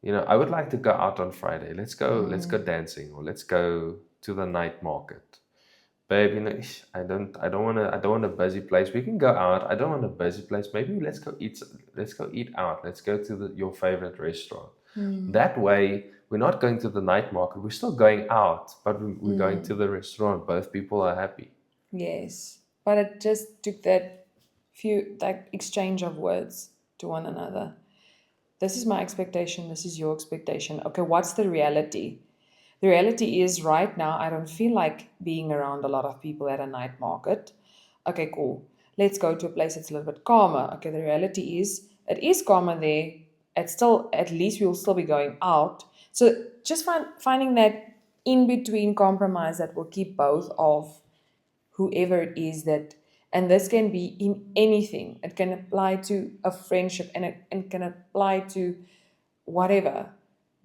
[SPEAKER 1] I would like to go out on Friday. Let's go dancing, or let's go to the night market. Babe, I don't want a busy place. We can go out. I don't want a busy place. Maybe let's go eat out. Let's go to your favorite restaurant. That way, we're not going to the night market. We're still going out, but we're going to the restaurant. Both people are happy.
[SPEAKER 2] Yes. But it just took that few, like, exchange of words to one another. This is my expectation. This is your expectation. Okay, what's the reality? The reality is right now, I don't feel like being around a lot of people at a night market. Okay, cool. Let's go to a place that's a little bit calmer. Okay, the reality is it is calmer there. It's still, at least we'll still be going out. So just finding that in between compromise that will keep both of whoever it is that, and this can be in anything. It can apply to a friendship, and it can apply to whatever.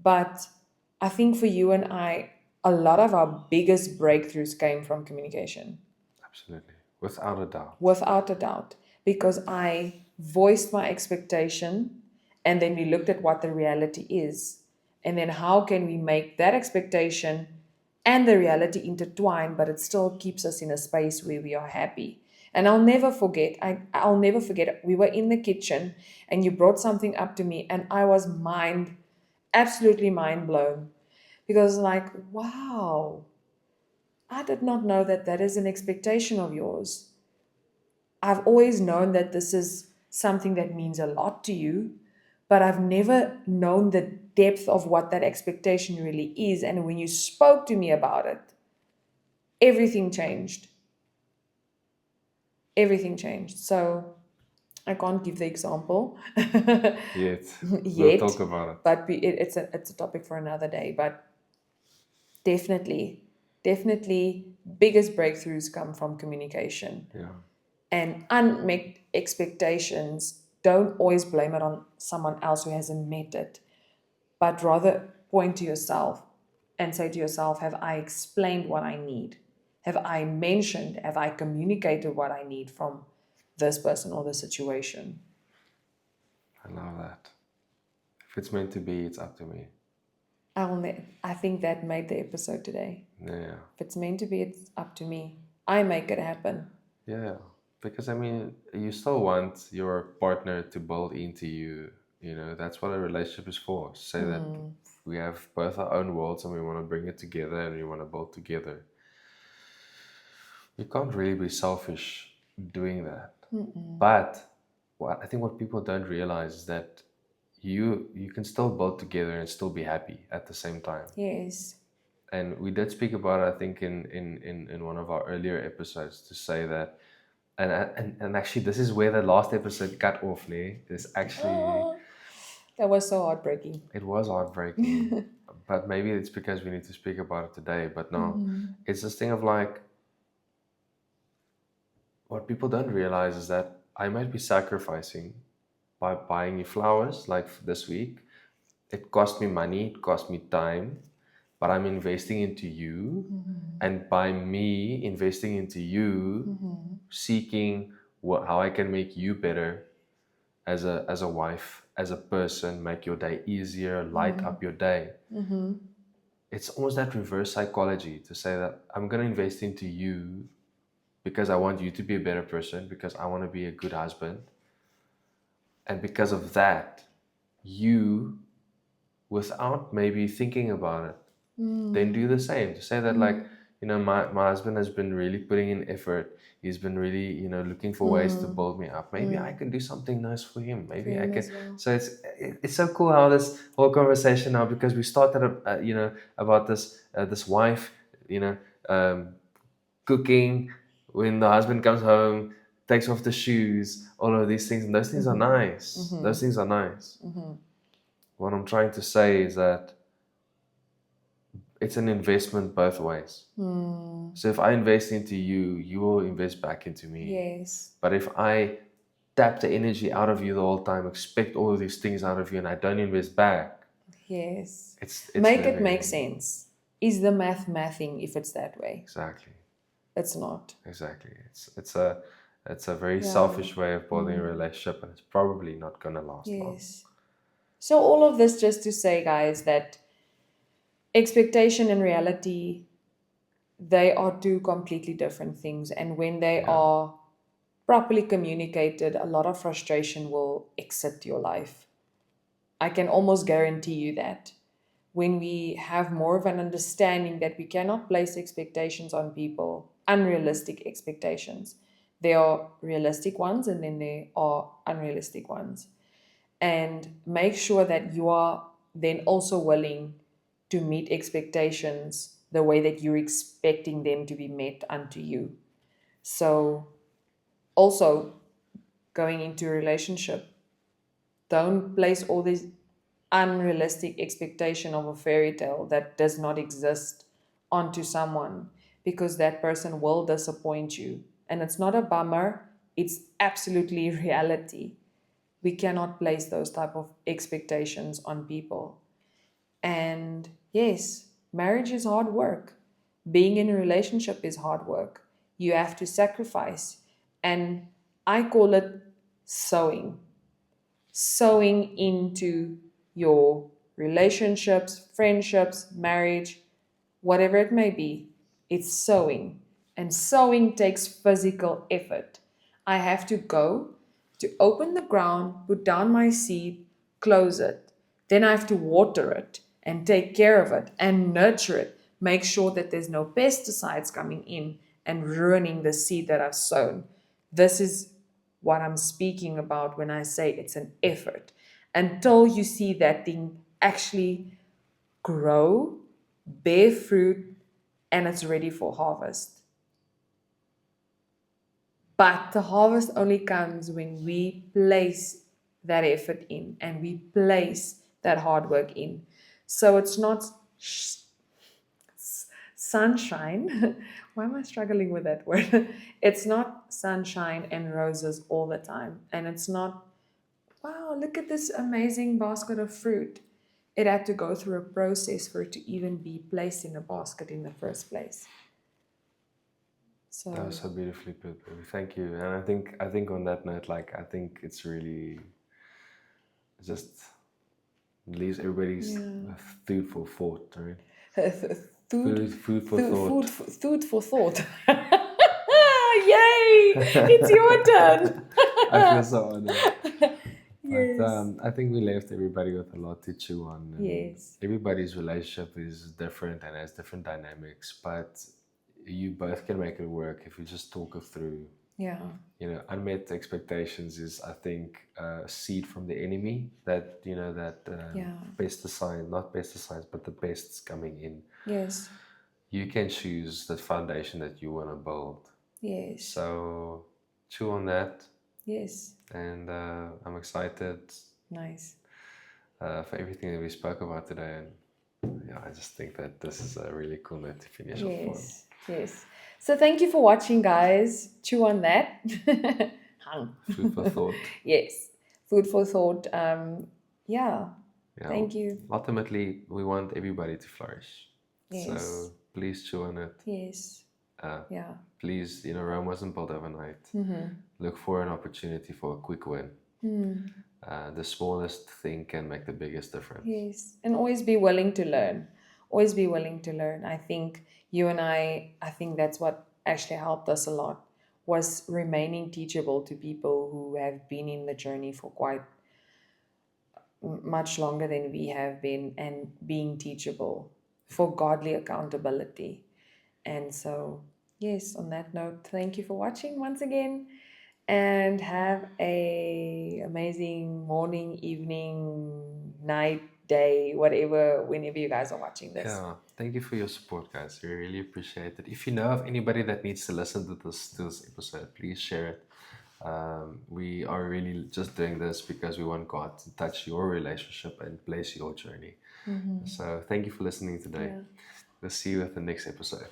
[SPEAKER 2] But I think for you and I, a lot of our biggest breakthroughs came from communication,
[SPEAKER 1] Absolutely, without a doubt.
[SPEAKER 2] without a doubt, because I voiced my expectation, and then we looked at what the reality is. And then how can we make that expectation and the reality intertwine, but it still keeps us in a space where we are happy. And I'll never forget, we were in the kitchen and you brought something up to me, and I was absolutely mind blown, because like, wow, I did not know that that is an expectation of yours. I've always known that this is something that means a lot to you, but I've never known the depth of what that expectation really is. And when you spoke to me about it, everything changed. Everything changed. So I can't give the example
[SPEAKER 1] Yet, we'll
[SPEAKER 2] yet,
[SPEAKER 1] talk about it.
[SPEAKER 2] but it's a topic for another day. But definitely. Definitely, biggest breakthroughs come from communication.
[SPEAKER 1] Yeah.
[SPEAKER 2] And unmet expectations, don't always blame it on someone else who hasn't met it, but rather point to yourself and say to yourself, have I explained what I need? Have I mentioned, have I communicated what I need from this person or the situation?
[SPEAKER 1] I love that. If it's meant to be, it's up to me.
[SPEAKER 2] I think that made the episode today.
[SPEAKER 1] Yeah.
[SPEAKER 2] If it's meant to be, it's up to me. I make it happen.
[SPEAKER 1] Yeah. Because I mean, you still want your partner to build into you. You know, that's what a relationship is for. Say that we have both our own worlds and we want to bring it together and we want to build together. You can't really be selfish doing that. But I think what people don't realize is that you can still build together and still be happy at the same time.
[SPEAKER 2] Yes.
[SPEAKER 1] And we did speak about it, I think, in one of our earlier episodes to say that, and actually, this is where the last episode cut off, ne? Is actually,
[SPEAKER 2] That was so heartbreaking.
[SPEAKER 1] it was heartbreaking. But maybe it's because we need to speak about it today. But no, it's this thing of like, what people don't realize is that I might be sacrificing by buying you flowers like this week. It cost me money, it cost me time, but I'm investing into you. And by me investing into you, seeking how I can make you better as a wife, as a person, make your day easier, light up your day. It's almost that reverse psychology to say that I'm going to invest into you because I want you to be a better person, because I want to be a good husband. And because of that, you, without maybe thinking about it, then do the same. To say that, like, my husband has been really putting in effort. He's been really, looking for ways to build me up. Maybe I can do something nice for him.
[SPEAKER 2] For
[SPEAKER 1] Maybe I
[SPEAKER 2] him
[SPEAKER 1] can.
[SPEAKER 2] as well.
[SPEAKER 1] So it's so cool how this whole conversation now, because we started, about this wife, um, cooking when the husband comes home, takes off the shoes, all of these things, and those things are nice. Those things are nice. What I'm trying to say is that it's an investment both ways. So if I invest into you, you will invest back into me.
[SPEAKER 2] Yes.
[SPEAKER 1] But if I tap the energy out of you the whole time, expect all of these things out of you, and I don't invest back,
[SPEAKER 2] Yes.
[SPEAKER 1] it's
[SPEAKER 2] Make it
[SPEAKER 1] never
[SPEAKER 2] make
[SPEAKER 1] ending.
[SPEAKER 2] sense. Is the mathing if it's that way?
[SPEAKER 1] Exactly.
[SPEAKER 2] It's not.
[SPEAKER 1] Exactly. It's a very
[SPEAKER 2] Yeah.
[SPEAKER 1] selfish way of building a relationship, and it's probably not gonna last long.
[SPEAKER 2] Yes. So all of this just to say, guys, that expectation and reality, they are two completely different things. And when they
[SPEAKER 1] Yeah.
[SPEAKER 2] are properly communicated, a lot of frustration will exit your life. I can almost guarantee you that. When we have more of an understanding that we cannot place expectations on people, unrealistic expectations. There are realistic ones and then there are unrealistic ones. And make sure that you are then also willing to meet expectations the way that you're expecting them to be met unto you. So, also going into a relationship, don't place all these unrealistic expectation of a fairy tale that does not exist onto someone, because that person will disappoint you. And it's not a bummer, it's absolutely reality. We cannot place those type of expectations on people. And yes, marriage is hard work. Being in a relationship is hard work. You have to sacrifice. And I call it sowing into your relationships, friendships, marriage, whatever it may be. It's sowing. And sowing takes physical effort. I have to go to open the ground, put down my seed, close it. Then I have to water it and take care of it and nurture it. Make sure that there's no pesticides coming in and ruining the seed that I've sown. This is what I'm speaking about when I say it's an effort. Until you see that thing actually grow, bear fruit, and it's ready for harvest. But the harvest only comes when we place that effort in and we place that hard work in. So it's not sunshine. Why am I struggling with that word? It's not sunshine and roses all the time. And it's not, wow, look at this amazing basket of fruit. It had to go through a process for it to even be placed in a basket in the first place.
[SPEAKER 1] That was
[SPEAKER 2] So,
[SPEAKER 1] so beautifully put, baby. Thank you. And I think on that note, like I think it's really just leaves everybody's
[SPEAKER 2] yeah.
[SPEAKER 1] food for thought, right?
[SPEAKER 2] Food,
[SPEAKER 1] Food for thought.
[SPEAKER 2] food for thought. Yay! It's your turn.
[SPEAKER 1] I feel so honored. But
[SPEAKER 2] Yes.
[SPEAKER 1] I think we left everybody with a lot to chew on, and
[SPEAKER 2] Yes.
[SPEAKER 1] everybody's relationship is different and has different dynamics. But you both can make it work if you just talk it through.
[SPEAKER 2] Yeah.
[SPEAKER 1] Unmet expectations is, I think, a seed from the enemy that
[SPEAKER 2] Yeah.
[SPEAKER 1] pesticide, not pesticides, but the pests coming in.
[SPEAKER 2] Yes.
[SPEAKER 1] You can choose the foundation that you want to build.
[SPEAKER 2] Yes.
[SPEAKER 1] So chew on that,
[SPEAKER 2] Yes.
[SPEAKER 1] and I'm excited
[SPEAKER 2] Nice.
[SPEAKER 1] for everything that we spoke about today. And yeah, I just think that this is a really cool note to finish off on.
[SPEAKER 2] Yes. Yes. So thank you for watching, guys. Chew on that. Hung.
[SPEAKER 1] Food for thought.
[SPEAKER 2] Yes. Food for thought. Yeah.
[SPEAKER 1] Yeah.
[SPEAKER 2] Thank you.
[SPEAKER 1] Ultimately, we want everybody to flourish.
[SPEAKER 2] Yes.
[SPEAKER 1] So please chew on it.
[SPEAKER 2] Yes.
[SPEAKER 1] Uh,
[SPEAKER 2] Yeah.
[SPEAKER 1] Please, Rome wasn't built overnight.
[SPEAKER 2] Mm-hmm.
[SPEAKER 1] Look for an opportunity for a quick win. The smallest thing can make the biggest difference.
[SPEAKER 2] Yes. And always be willing to learn. Always be willing to learn. I think you and I think that's what actually helped us a lot, was remaining teachable to people who have been in the journey for quite much longer than we have been, and being teachable for godly accountability. And so, yes, on that note, thank you for watching once again, and have a amazing morning, evening, night, day, whatever, whenever you guys are watching this.
[SPEAKER 1] Yeah, thank you for your support, guys. We really appreciate it. If you know of anybody that needs to listen to this episode, please share it. We are really just doing this because we want God to touch your relationship and bless your journey. So thank you for listening today.
[SPEAKER 2] Yeah.
[SPEAKER 1] We'll see you at the next episode.